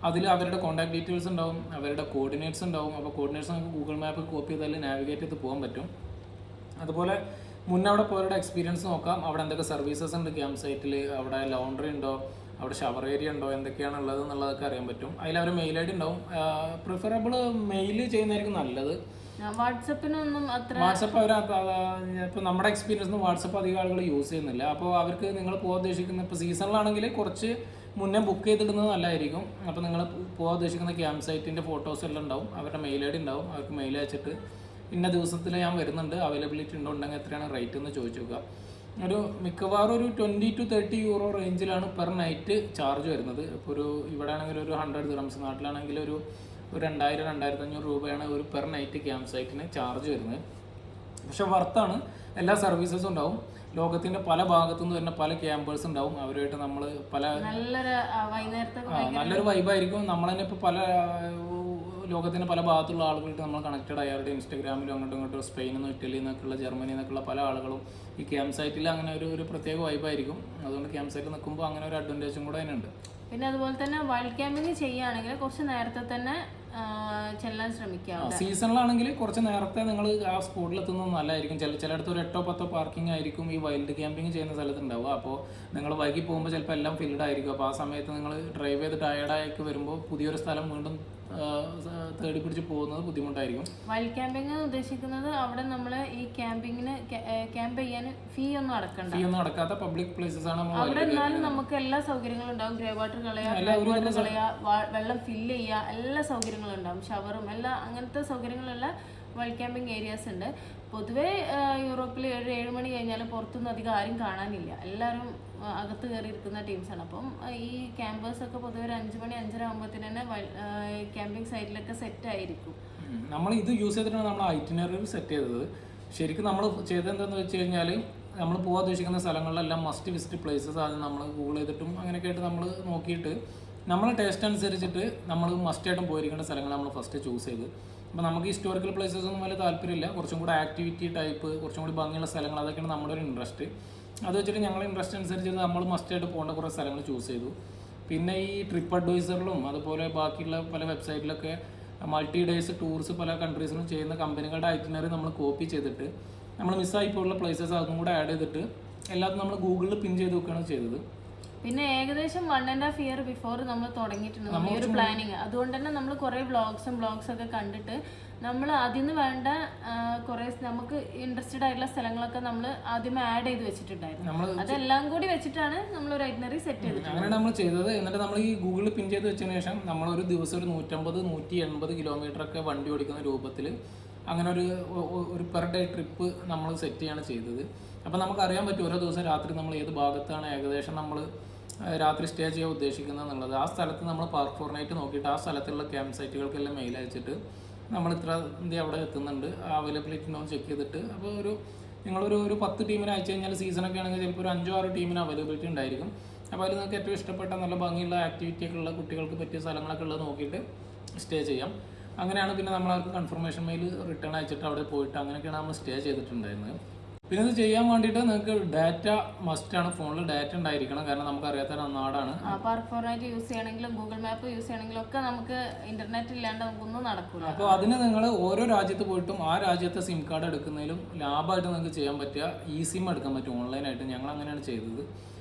അതിൽ അവരുടെ കോൺടാക്ട് ഡീറ്റെയിൽസ് ഉണ്ടാവും, അവരുടെ കോർഡിനേറ്റ്സ് ഉണ്ടാവും. അപ്പോൾ കോർഡിനേറ്റ്സ് നമുക്ക് ഗൂഗിൾ മാപ്പ് കോപ്പി ചെയ്താൽ നാവിഗേറ്റ് ചെയ്ത് പോകാൻ പറ്റും. അതുപോലെ മുന്നേ അവിടെ പോയവരുടെ എക്സ്പീരിയൻസ് നോക്കാം, അവിടെ എന്തൊക്കെ സർവീസസ് ഉണ്ട് ക്യാമ്പ് സൈറ്റിൽ, അവിടെ ലോണ്ടറി ഉണ്ടോ, അവിടെ ഷവർ ഏരിയ ഉണ്ടോ, എന്തൊക്കെയാണ് ഉള്ളത് എന്നുള്ളതൊക്കെ അറിയാൻ പറ്റും. അതിൽ അവർ മെയിൽ ID ഉണ്ടാവും. പ്രിഫറബിൾ മെയിൽ ചെയ്യുന്നതായിരിക്കും നല്ലത്. വാട്സപ്പിനൊന്നും വാട്സപ്പ് അവർ ഇപ്പോൾ നമ്മുടെ എക്സ്പീരിയൻസ് വാട്സപ്പ് അധികം ആളുകൾ യൂസ് ചെയ്യുന്നില്ല. അപ്പോൾ അവർക്ക് നിങ്ങൾ പോകാൻ ഉദ്ദേശിക്കുന്ന ഇപ്പോൾ സീസണിലാണെങ്കിൽ കുറച്ച് മുന്നേ ബുക്ക് ചെയ്തിടുന്നത് നല്ലതായിരിക്കും. അപ്പോൾ നിങ്ങൾ പോകാൻ ഉദ്ദേശിക്കുന്ന ക്യാമ്പ് സൈറ്റിൻ്റെ ഫോട്ടോസ് എല്ലാം ഉണ്ടാവും, അവരുടെ മെയിൽ ID ഉണ്ടാവും. അവർക്ക് മെയിൽ അയച്ചിട്ട് ഇന്ന ദിവസത്തിൽ ഞാൻ വരുന്നുണ്ട്, അവൈലബിലിറ്റി ഉണ്ടെങ്കിൽ എത്രയാണ് റേറ്റ് എന്ന് ചോദിച്ചു നോക്കുക. ഒരു മിക്കവാറും ഒരു 20 to 30 യൂറോ റേഞ്ചിലാണ് പെർ നൈറ്റ് ചാർജ് വരുന്നത്. ഇപ്പോൾ ഇവിടെ ആണെങ്കിൽ ഒരു 100 ദിർഹംസ്, നാട്ടിലാണെങ്കിൽ ഒരു 2000-2500 രൂപയാണ് ഒരു പെർ നൈറ്റ് ക്യാമ്പ് സൈറ്റിന് ചാർജ് വരുന്നത്. പക്ഷെ വർത്താണ്, എല്ലാ സർവീസസും ഉണ്ടാവും. ലോകത്തിൻ്റെ പല ഭാഗത്തുനിന്ന് വരുന്ന പല ക്യാമ്പേഴ്സ് ഉണ്ടാവും. അവരുമായിട്ട് നമ്മൾ നല്ലൊരു വൈബായിരിക്കും. നമ്മൾ തന്നെ ഇപ്പോൾ ലോകത്തിൻ്റെ പല ഭാഗത്തുള്ള ആളുകളായിട്ട് നമ്മൾ കണക്റ്റഡ് ആയി. അവരുടെ ഇൻസ്റ്റാഗ്രാമിലും അങ്ങോട്ടും ഇങ്ങോട്ടും സ്പെയിനിൽ നിന്ന് ഇറ്റലിയിൽ നിന്നൊക്കെയുള്ള ജർമ്മനിയിൽ നിന്നൊക്കെയുള്ള പല ആളുകളും ഈ ക്യാമ്പ് സൈറ്റിൽ അങ്ങനെ ഒരു പ്രത്യേക വൈബായിരിക്കും. അതുകൊണ്ട് ക്യാമ്പ് സൈറ്റിൽ നിൽക്കുമ്പോൾ അങ്ങനെ ഒരു അഡ്വാൻറ്റേജും കൂടെ അതിനുണ്ട്. പിന്നെ അതുപോലെ തന്നെ വൈൽഡ് ക്യാമ്പിങ് ചെയ്യുകയാണെങ്കിൽ കുറച്ച് നേരത്തെ തന്നെ ചെല്ലാൻ ശ്രമിക്കുക. സീസണിലാണെങ്കിൽ കുറച്ച് നേരത്തെ നിങ്ങൾ ആ സ്പോട്ടിൽ എത്തുന്നത് നല്ലതായിരിക്കും. ചിലയിടത്ത് ഒരു 8-10 പാർക്കിംഗ് ആയിരിക്കും ഈ വൈൽഡ് ക്യാമ്പിങ് ചെയ്യുന്ന സ്ഥലത്ത് ഉണ്ടാവുക. അപ്പോൾ നിങ്ങൾ വൈകി പോകുമ്പോൾ ചിലപ്പോൾ എല്ലാം ഫിൽഡ് ആയിരിക്കും. അപ്പോൾ ആ സമയത്ത് നിങ്ങൾ ഡ്രൈവ് ചെയ്ത് ടയർഡായൊക്കെ വരുമ്പോൾ പുതിയൊരു സ്ഥലം വീണ്ടും തേടി പിടിച്ച് പോകുന്നത് ബുദ്ധിമുട്ടായിരിക്കും. വൈൽഡ് ക്യാമ്പിംഗ് ഉദ്ദേശിക്കുന്നത് അവിടെ നമ്മൾ ഈ ക്യാമ്പിങ്ങിന് ക്യാമ്പ് ചെയ്യാൻ ഫീ ഒന്നും അടക്കാത്ത പബ്ലിക് പ്ലേസസ് ആണ്. അവിടെ എന്നാലും നമുക്ക് എല്ലാ സൗകര്യങ്ങളും ഉണ്ടാവും. ഗ്രേ വാട്ടർ കളയാ, വെള്ളം ഫില്ല് ചെയ്യുക, എല്ലാ സൗകര്യങ്ങളും ഉണ്ടാവും. ഷവറും എല്ലാം അങ്ങനത്തെ സൗകര്യങ്ങളുള്ള വൈൽഡ് ക്യാമ്പിംഗ് ഏരിയാസ് ഉണ്ട്. പൊതുവേ യൂറോപ്പിൽ 7 മണി കഴിഞ്ഞാൽ പുറത്തൊന്നും അധികം ആരും കാണാനില്ല. എല്ലാവരും അകത്ത് കയറിയിരിക്കുന്ന ടീംസാണ്. അപ്പം ഈ ക്യാമ്പേഴ്സൊക്കെ പൊതുവെ ഒരു 5 മണി 5:30 ആകുമ്പോഴത്തേന് തന്നെ ക്യാമ്പിംഗ് സൈറ്റിലൊക്കെ സെറ്റ് ആയിരിക്കും. നമ്മൾ ഇത് യൂസ് ചെയ്തിട്ടാണ് നമ്മൾ ഐറ്റിനറി സെറ്റ് ചെയ്തത്. ശരിക്കും നമ്മൾ ചെയ്തത് എന്താണെന്ന് വെച്ച് കഴിഞ്ഞാൽ നമ്മൾ പോകാൻ ഉദ്ദേശിക്കുന്ന സ്ഥലങ്ങളിലെല്ലാം മസ്റ്റ് വിസിറ്റ് പ്ലേസസ് ആദ്യം നമ്മൾ ഗൂഗിൾ ചെയ്തിട്ടും അങ്ങനെയൊക്കെ ആയിട്ട് നമ്മൾ നോക്കിയിട്ട് നമ്മളെ ടേസ്റ്റ് അനുസരിച്ചിട്ട് നമ്മൾ മസ്റ്റായിട്ടും പോയിരിക്കേണ്ട സ്ഥലങ്ങൾ നമ്മൾ ഫസ്റ്റ് ചൂസ് ചെയ്ത്. അപ്പോൾ നമുക്ക് ഹിസ്റ്റോറിക്കൽ പ്ലേസസ് ഒന്നും വലിയ താല്പര്യമില്ല. കുറച്ചും കൂടെ ആക്ടിവിറ്റി ടൈപ്പ്, കുറച്ചും കൂടി ഭംഗിയുള്ള സ്ഥലങ്ങൾ, അതൊക്കെയാണ് നമ്മുടെ ഒരു ഇൻട്രസ്റ്റ്. അത് വെച്ചിട്ട് ഞങ്ങളുടെ ഇൻട്രസ്റ്റ് അനുസരിച്ച് നമ്മൾ മസ്റ്റായിട്ട് പോകേണ്ട കുറേ സ്ഥലങ്ങൾ ചൂസ് ചെയ്തു. പിന്നെ ഈ ട്രിപ്പ് അഡ്വൈസറിലും അതുപോലെ ബാക്കിയുള്ള പല വെബ്സൈറ്റിലൊക്കെ മൾട്ടി ഡേയ്സ് ടൂർസ് പല കൺട്രീസിലും ചെയ്യുന്ന കമ്പനികളുടെ ഐറ്റിനറി നമ്മൾ കോപ്പി ചെയ്തിട്ട് നമ്മൾ മിസ്സായി പോയുള്ള പ്ലേസസ് അതും കൂടെ ആഡ് ചെയ്തിട്ട് എല്ലാത്തും നമ്മൾ ഗൂഗിളിൽ പിൻ ചെയ്ത് വെക്കുകയാണ് ചെയ്തത്. പിന്നെ ഏകദേശം 1.5 ഇയർ ബിഫോർ നമ്മൾ തുടങ്ങിയിട്ടുണ്ട് ഈ ഒരു പ്ലാനിങ്. അതുകൊണ്ട് തന്നെ നമ്മൾ കുറേ വ്ളോഗ്സ് ഒക്കെ കണ്ടിട്ട് നമ്മൾ അതിന് വേണ്ട കുറേ നമുക്ക് ഇൻട്രസ്റ്റഡ് ആയിട്ടുള്ള സ്ഥലങ്ങളൊക്കെ നമ്മൾ ആദ്യമേ ആഡ് ചെയ്ത് വെച്ചിട്ടുണ്ടായിരുന്നു. അതെല്ലാം കൂടി വെച്ചിട്ടാണ് നമ്മൾ ഒരു ഐറ്റിനറി സെറ്റ് ചെയ്തത്. അങ്ങനെ നമ്മൾ ചെയ്തത്. എന്നിട്ട് നമ്മൾ ഈ ഗൂഗിളിൽ പിൻ ചെയ്ത് വെച്ചതിന് ശേഷം നമ്മൾ ഒരു ദിവസം ഒരു 150-180 കിലോമീറ്റർ ഒക്കെ വണ്ടി ഓടിക്കുന്ന രൂപത്തിൽ അങ്ങനെ ഒരു പെർ ഡേ ട്രിപ്പ് നമ്മൾ സെറ്റ് ചെയ്യാണ് ചെയ്തത്. അപ്പോൾ നമുക്കറിയാൻ പറ്റും ഓരോ ദിവസം രാത്രി നമ്മൾ ഏത് ഭാഗത്താണ് ഏകദേശം നമ്മൾ രാത്രി സ്റ്റേ ചെയ്യാൻ ഉദ്ദേശിക്കുന്നത് എന്നുള്ളത്. ആ സ്ഥലത്ത് നമ്മൾ പാർക്ക് ഫോർ നൈറ്റ് നോക്കിയിട്ട് ആ സ്ഥലത്തുള്ള ക്യാമ്പ് സൈറ്റുകൾക്കെല്ലാം മെയിൽ അയച്ചിട്ട് നമ്മൾ ഇത്ര ഇന്ത്യ അവിടെ എത്തുന്നുണ്ട് അവൈലബിലിറ്റി ഉണ്ടോ ചെക്ക് ചെയ്തിട്ട്, അപ്പോൾ നിങ്ങളൊരു 10 ടീമിനെ അയച്ചു കഴിഞ്ഞാൽ സീസണൊക്കെ ആണെങ്കിൽ ചിലപ്പോൾ ഒരു 5-6 ടീമിന് അവൈലബിലിറ്റി ഉണ്ടായിരിക്കും. അപ്പോൾ അതിൽ നിങ്ങൾക്ക് ഏറ്റവും ഇഷ്ടപ്പെട്ട നല്ല ഭംഗിയുള്ള ആക്ടിവിറ്റി ഒക്കെ ഉള്ള കുട്ടികൾക്ക് പറ്റിയ സ്ഥലങ്ങളൊക്കെ ഉള്ളത് നോക്കിയിട്ട് സ്റ്റേ ചെയ്യാം. അങ്ങനെയാണ് പിന്നെ നമ്മൾ അവർക്ക് കൺഫർമേഷൻ മെയിൽ റിട്ടേൺ അയച്ചിട്ട് അവിടെ പോയിട്ട് അങ്ങനെയൊക്കെയാണ് നമ്മൾ സ്റ്റേ ചെയ്തിട്ടുണ്ടായിരുന്നത്. പിന്നെ ഇത് ചെയ്യാൻ വേണ്ടിയിട്ട് നിങ്ങൾക്ക് ഡാറ്റ മസ്റ്റാണ്. ഫോണിൽ ഡാറ്റ ഉണ്ടായിരിക്കണം. കാരണം നമുക്ക് അറിയാത്ത നാടാണ്. പാർക്ക് ഫോർ നൈറ്റ് യൂസ് ചെയ്യണമെങ്കിലും ഗൂഗിൾ മാപ്പ് യൂസ് ചെയ്യണമെങ്കിലും ഒക്കെ നമുക്ക് ഇന്റർനെറ്റ് ഇല്ലാണ്ട് നമുക്കൊന്നും നടക്കില്ല. അപ്പോൾ അതിന് നിങ്ങൾ ഓരോ രാജ്യത്ത് പോയിട്ടും ആ രാജ്യത്തെ സിം കാർഡ് എടുക്കുന്നതിലും ലാഭമായിട്ട് നിങ്ങൾക്ക് ചെയ്യാൻ പറ്റുക ഇ സിം എടുക്കാൻ പറ്റും ഓൺലൈനായിട്ട്. ഞങ്ങൾ അങ്ങനെയാണ് ചെയ്തത്.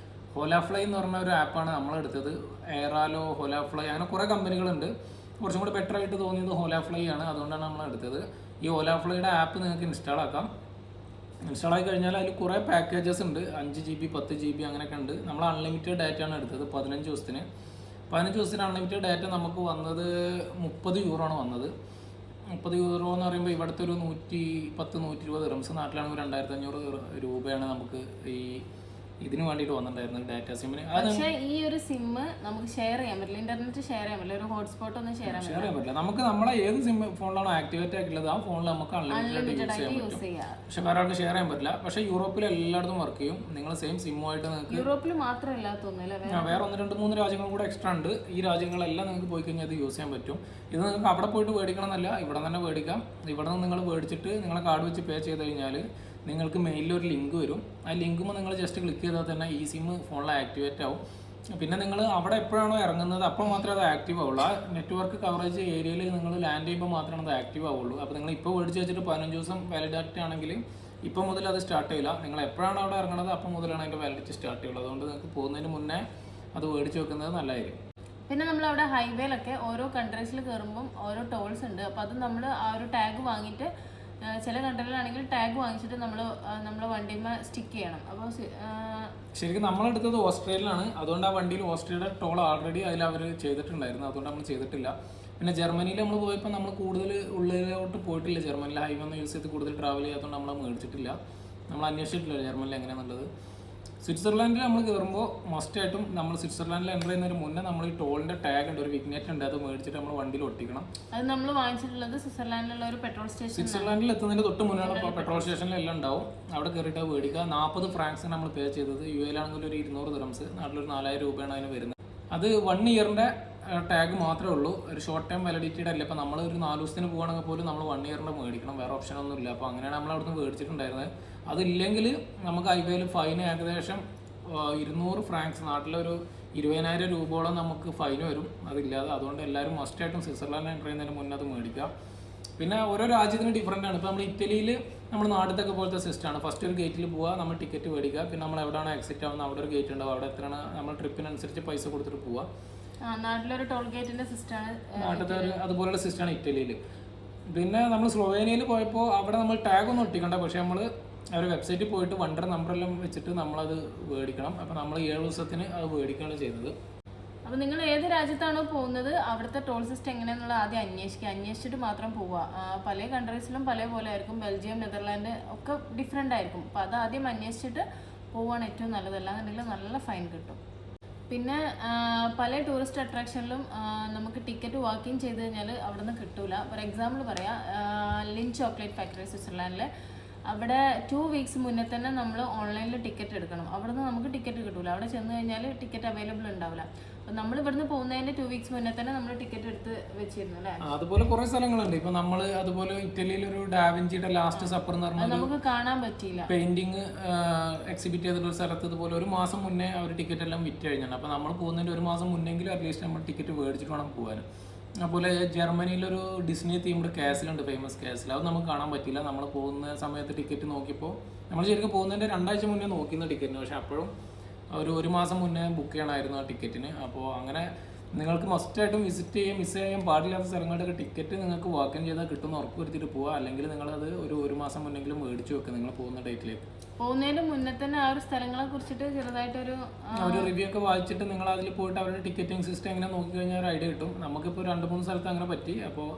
ഹോലാഫ്ലൈ എന്ന് പറഞ്ഞ ഒരു ആപ്പാണ് നമ്മളെടുത്തത്. എയറാലോ, ഹോലാഫ്ലൈ, അങ്ങനെ കുറേ കമ്പനികളുണ്ട്. കുറച്ചും കൂടി ബെറ്റർ ആയിട്ട് തോന്നിയത് ഹോലാഫ്ലൈ ആണ്. അതുകൊണ്ടാണ് നമ്മൾ എടുത്തത്. ഈ ഹോലാഫ്ലൈയുടെ ആപ്പ് നിങ്ങൾക്ക് ഇൻസ്റ്റാൾ ആക്കാം. ഇൻസ്റ്റാൾ ആയി കഴിഞ്ഞാൽ അതിൽ കുറേ പാക്കേജസ് ഉണ്ട്. 5 GB 10 GB അങ്ങനെയൊക്കെ ഉണ്ട്. നമ്മൾ അൺലിമിറ്റഡ് ഡാറ്റ ആണ് എടുത്തത് 15 ദിവസത്തിന്. 15 ദിവസത്തിന് അൺലിമിറ്റഡ് ഡാറ്റ നമുക്ക് വന്നത് 30 യൂറോ ആണ് വന്നത്. 30 യൂറോ എന്ന് പറയുമ്പോൾ ഇവിടുത്തെ ഒരു 110-120 ദിർഹംസ്, നാട്ടിലാണെങ്കിൽ 2500 രൂപയാണ് നമുക്ക് ഈ ഇതിന് വേണ്ടിയിട്ട് വന്നിട്ടുണ്ടായിരുന്നു ഡാറ്റ സിമ്മിന്. പക്ഷേ ഈ ഒരു സിമ്മ് നമുക്ക് ഷെയർ ചെയ്യാൻ പറ്റില്ല, ഇന്റർനെറ്റ് ഷെയർ ചെയ്യാൻ പറ്റില്ല, ഒരു ഹോട്ട്സ്പോട്ട് ഒന്നും ഷെയർ ചെയ്യാൻ പറ്റില്ല. നമുക്ക് നമ്മളെ ഏത് സിം ഫോണിലാണോ ആക്ടിവേറ്റ് ആയിട്ടുള്ളത് ആ ഫോണിൽ നമുക്ക് അൺലിമിറ്റഡ് യൂസ് ചെയ്യാൻ പറ്റും. പക്ഷെ വേറെ ആൾക്ക് ഷെയർ ചെയ്യാൻ പറ്റില്ല. പക്ഷേ യൂറോപ്പിൽ എല്ലായിടത്തും വർക്ക് ചെയ്യും. നിങ്ങൾ സെയിം സിമ്മുമായിട്ട് നിങ്ങൾക്ക് യൂറോപ്പിൽ മാത്രമല്ല തോന്നുന്നില്ല, വേറെ 1-2-3 രാജ്യങ്ങളും കൂടെ എക്സ്ട്രാ ഉണ്ട്. ഈ രാജ്യങ്ങളെല്ലാം നിങ്ങൾക്ക് പോയി കഴിഞ്ഞാൽ ഇത് യൂസ് ചെയ്യാൻ പറ്റും. ഇത് നിങ്ങൾക്ക് അവിടെ പോയിട്ട് മേടിക്കണം എന്നല്ല, ഇവിടെ തന്നെ മേടിക്കാം. ഇവിടെ നിന്ന് നിങ്ങൾ മേടിച്ചിട്ട് നിങ്ങളെ കാർഡ് വെച്ച് പേ ചെയ്ത് കഴിഞ്ഞാൽ നിങ്ങൾക്ക് മെയിലിൽ ഒരു ലിങ്ക് വരും. ആ ലിങ്കുമ്പോൾ നിങ്ങൾ ജസ്റ്റ് ക്ലിക്ക് ചെയ്താൽ തന്നെ ഈ സിം ഫോണിൽ ആക്ടിവേറ്റ് ആവും. പിന്നെ നിങ്ങൾ അവിടെ എപ്പോഴാണോ ഇറങ്ങുന്നത് അപ്പോൾ മാത്രമേ അത് ആക്റ്റീവ് ആവുള്ളൂ. ആ നെറ്റ്വർക്ക് കവറേജ് ഏരിയയിൽ നിങ്ങൾ ലാൻഡ് ചെയ്യുമ്പോൾ മാത്രമേ അത് ആക്റ്റീവ് ആവുള്ളൂ. അപ്പോൾ നിങ്ങൾ ഇപ്പോൾ മേടിച്ച് വെച്ചിട്ട് 15 ദിവസം വാലിഡിറ്റി ആണെങ്കിൽ ഇപ്പോൾ മുതൽ അത് സ്റ്റാർട്ട് ചെയ്യില്ല. നിങ്ങൾ എപ്പോഴാണ് അവിടെ ഇറങ്ങുന്നത് അപ്പോൾ മുതലാണ് അതിൻ്റെ വാലിഡിറ്റി സ്റ്റാർട്ട് ചെയ്യുള്ളൂ. അതുകൊണ്ട് നിങ്ങൾക്ക് പോകുന്നതിന് മുന്നേ അത് മേടിച്ച് വെക്കുന്നത് നല്ലതായിരിക്കും. പിന്നെ നമ്മളവിടെ ഹൈവേയിലൊക്കെ ഓരോ കൺട്രീസിൽ കയറുമ്പം ഓരോ ടോൾസ് ഉണ്ട്. അപ്പോൾ അത് നമ്മൾ ആ ഒരു ടാഗ് വാങ്ങിയിട്ട് ചില കൺട്രിയിലാണെങ്കിൽ ടാഗ് വാങ്ങിച്ചിട്ട് നമ്മൾ വണ്ടിയിൽ സ്റ്റിക്ക് ചെയ്യണം. അപ്പോൾ ശരിക്കും നമ്മളെടുത്തത് ഓസ്ട്രേലിയയിലാണ്. അതുകൊണ്ട് ആ വണ്ടിയിൽ ഓസ്ട്രേലിയയുടെ ടോൾ ഓൾറെഡി അതിൽ അവർ ചെയ്തിട്ടുണ്ടായിരുന്നു. അതുകൊണ്ട് നമ്മൾ ചെയ്തിട്ടില്ല. പിന്നെ ജർമ്മനിയിൽ നമ്മൾ പോയപ്പോൾ നമ്മൾ കൂടുതൽ ഉള്ളിലോട്ട് പോയിട്ടില്ല. ജർമ്മനിയിൽ ഹൈവേ ഒന്നും യൂസ് ചെയ്ത് കൂടുതൽ ട്രാവൽ ചെയ്യാത്തതുകൊണ്ട് നമ്മൾ മേടിച്ചിട്ടില്ല. നമ്മൾ അന്വേഷിച്ചിട്ടില്ല ജർമ്മനിയിൽ എങ്ങനെയാണെന്നുള്ളത്. സ്വിറ്റ്സർലാൻഡിൽ നമ്മൾ കയറുമ്പോൾ മസ്റ്റായിട്ടും നമ്മൾ സ്വിറ്റ്സർലാൻഡിൽ എൻ്റർ ചെയ്യുന്നതിന് മുന്നേ നമ്മൾ ഈ ടോളിൻ്റെ ടാഗ് ഉണ്ട്, ഒരു വിഗ്നേറ്റ് ഉണ്ട്, അത് മേടിച്ചിട്ട് നമ്മൾ വണ്ടിയിൽ ഒട്ടിക്കണം. അത് നമ്മൾ വാങ്ങിച്ചിട്ടുള്ളത് സ്വിറ്റ്സർലാൻഡിലുള്ള ഒരു പെട്രോൾ സ്റ്റേഷൻ. സ്വിറ്റ്സർലാൻഡിൽ എത്തുന്നതിന് തൊട്ട് മുന്നേ പെട്രോൾ സ്റ്റേഷനിലെല്ലാം ഉണ്ടാവും. അവിടെ കയറിയിട്ട് മേടിക്കുക. 40 ഫ്രാങ്ക്സ് നമ്മൾ പേ ചെയ്തത്. UAE ആണെങ്കിൽ ഒരു 200 ദിർഹംസ്, നാട്ടിലൊരു 4000 രൂപയാണ് അതിന് വരുന്നത്. അത് 1 ഇയറിൻ്റെ ടാഗ് മാത്രമേ ഉള്ളൂ. ഒരു ഷോർട്ട് ടൈം വാലിഡിറ്റിയുടെ അല്ല. ഇപ്പോൾ നമ്മൾ ഒരു 4 ദിവസത്തിന് പോകുകയാണെങ്കിൽ പോലും നമ്മൾ 1 ഇയറിൻ്റെ മേടിക്കണം, വേറെ ഓപ്ഷനൊന്നും ഇല്ല. അപ്പോൾ അങ്ങനെയാണ് നമ്മൾ അവിടുന്ന് മേടിച്ചിട്ടുണ്ടായിരുന്നത്. അതില്ലെങ്കിൽ നമുക്ക് ഹൈവേയിൽ ഫൈൻ ഏകദേശം 200 ഫ്രാങ്ക്സ്, നാട്ടിലൊരു 20,000 രൂപയോളം നമുക്ക് ഫൈൻ വരും അതില്ലാതെ. അതുകൊണ്ട് എല്ലാവരും മസ്റ്റായിട്ടും സ്വിറ്റ്സർലാൻഡ് എൻ്റർ ചെയ്യുന്നതിന് മുന്നേ അത് മേടിക്കാം. പിന്നെ ഓരോ രാജ്യത്തിന് ഡിഫറൻ്റ് ആണ്. ഇപ്പോൾ നമ്മൾ ഇറ്റലിയിൽ നമ്മൾ നാട്ടിലൊക്കെ പോലത്തെ സിസ്റ്റമാണ്. ഫസ്റ്റ് ഒരു ഗേറ്റിൽ പോവുക, നമ്മൾ ടിക്കറ്റ് മേടിക്കുക, പിന്നെ നമ്മൾ എവിടെയാണ് എക്സിറ്റ് ആവുന്നത് അവിടെ ഒരു ഗേറ്റ് ഉണ്ടാവും, അവിടെ എത്രയാണ് നമ്മൾ ട്രിപ്പിനനുസരിച്ച് പൈസ കൊടുത്തിട്ട് പോവുക. നാട്ടിലൊരു ടോൾ ഗേറ്റിന്റെ സിസ്റ്റമാണ്, നാട്ടിലത്തെ അതുപോലുള്ള സിസ്റ്റമാണ് ഇറ്റലിയിൽ. പിന്നെ നമ്മൾ സ്ലോവേനിയയിൽ പോയപ്പോൾ അവിടെ നമ്മൾ ടാഗ് ഒന്നും ഒട്ടിക്കണ്ട, പക്ഷേ നമ്മൾ അവർ വെബ്സൈറ്റിൽ പോയിട്ട് വണ്ടർ നമ്പറെല്ലാം വെച്ചിട്ട് നമ്മളത് മേടിക്കണം. അപ്പോൾ നമ്മൾ 7 ദിവസത്തിന് അത് മേടിക്കുകയാണ് ചെയ്തത്. അപ്പോൾ നിങ്ങൾ ഏത് രാജ്യത്താണോ പോകുന്നത് അവിടുത്തെ ടോൾ സിസ്റ്റം എങ്ങനെയാണെന്നുള്ളത് ആദ്യം അന്വേഷിച്ചിട്ട് മാത്രം പോവുക. പല കൺട്രീസിലും പല പോലെ ആയിരിക്കും, ബെൽജിയം, നെതർലാൻഡ് ഒക്കെ ഡിഫറെൻ്റ് ആയിരിക്കും. അപ്പോൾ അത് ആദ്യം അന്വേഷിച്ചിട്ട് പോവുകയാണ് ഏറ്റവും നല്ലത്, അല്ലാന്നുണ്ടെങ്കിൽ നല്ല ഫൈൻ കിട്ടും. പിന്നെ പല ടൂറിസ്റ്റ് അട്രാക്ഷനിലും നമുക്ക് ടിക്കറ്റ് വാക്കിങ് ചെയ്ത് കഴിഞ്ഞാൽ അവിടെ നിന്ന് കിട്ടൂല. ഫോർ എക്സാമ്പിൾ പറയാം, ലിൻ ചോക്ലേറ്റ് ഫാക്ടറി സ്വിറ്റ്സർലാൻഡിൽ, അവിടെ 2 വീക്സ് മുന്നേ തന്നെ നമ്മൾ ഓൺലൈനിൽ ടിക്കറ്റ് എടുക്കണം. അവിടെ നിന്ന് നമുക്ക് ടിക്കറ്റ് കിട്ടൂല, അവിടെ ചെന്ന് കഴിഞ്ഞാൽ ടിക്കറ്റ് അവൈലബിൾ ഉണ്ടാവില്ല. അപ്പം നമ്മൾ ഇവിടുന്ന് പോകുന്നതിൻ്റെ 2 വീക്സ് മുന്നേ തന്നെ നമ്മൾ ടിക്കറ്റ് എടുത്ത് വെച്ചിരുന്നു അല്ലേ. അതുപോലെ കുറേ സ്ഥലങ്ങളുണ്ട്. ഇപ്പം നമ്മൾ അതുപോലെ ഇറ്റലിയിൽ ഒരു ഡാവിഞ്ചിയുടെ ലാസ്റ്റ് സപ്പർ എന്ന് പറഞ്ഞാൽ നമുക്ക് കാണാൻ പറ്റിയില്ല, പെയിന്റിങ് എക്സിബിറ്റ് ചെയ്തിട്ടുള്ള സ്ഥലത്ത് ഇതുപോലെ 1 മാസം മുന്നേ അവർ ടിക്കറ്റ് എല്ലാം വിറ്റ് കഴിഞ്ഞാണ്. അപ്പോൾ നമ്മൾ പോകുന്നതിൻ്റെ 1 മാസം മുന്നെങ്കിലും അറ്റ്ലീസ്റ്റ് നമ്മൾ ടിക്കറ്റ് മേടിച്ചിട്ട് വേണം പോകാൻ. അതുപോലെ ജർമ്മനിയിലൊരു ഡിസ്നി തീംഡ് കാസിലുണ്ട്, ഫേമസ് കാസിൽ, അത് നമുക്ക് കാണാൻ പറ്റില്ല. നമ്മൾ പോകുന്ന സമയത്ത് ടിക്കറ്റ് നോക്കിയപ്പോൾ നമ്മൾ ശരിക്കും പോകുന്നതിൻ്റെ 2 ആഴ്ച മുന്നേ നോക്കിയിരുന്ന ടിക്കറ്റിന്, പക്ഷേ അപ്പോഴും ഒരു 1 മാസം മുന്നേ ബുക്ക് ചെയ്യണമായിരുന്നു ആ ടിക്കറ്റിന്. അപ്പോൾ അങ്ങനെ നിങ്ങൾക്ക് മസ്റ്റായിട്ടും മിസ് ചെയ്യാൻ പാടില്ലാത്ത സ്ഥലങ്ങളുടെയൊക്കെ ടിക്കറ്റ് നിങ്ങൾക്ക് വാക്കിൻ ചെയ്താൽ കിട്ടുമെന്ന് ഉറപ്പ് വരുത്തിയിട്ട് പോവുക. അല്ലെങ്കിൽ നിങ്ങളത് ഒരു മാസം മുന്നെങ്കിലും മേടിച്ച് വെക്കുക നിങ്ങൾ പോകുന്ന ഡേറ്റിലേക്ക്. പോകുന്നതിന് മുന്നേ തന്നെ ആ ഒരു സ്ഥലങ്ങളെ കുറിച്ചിട്ട് ചെറുതായിട്ടൊരു റിവ്യൂ ഒക്കെ വായിച്ചിട്ട് നിങ്ങൾ അതിൽ പോയിട്ട് അവരുടെ ടിക്കറ്റിംഗ് സിസ്റ്റം എങ്ങനെ നോക്കിക്കഴിഞ്ഞാൽ ഒരു ഐഡിയ കിട്ടും. നമുക്കിപ്പോൾ 2-3 സ്ഥലത്ത് അങ്ങനെ പറ്റി. അപ്പോൾ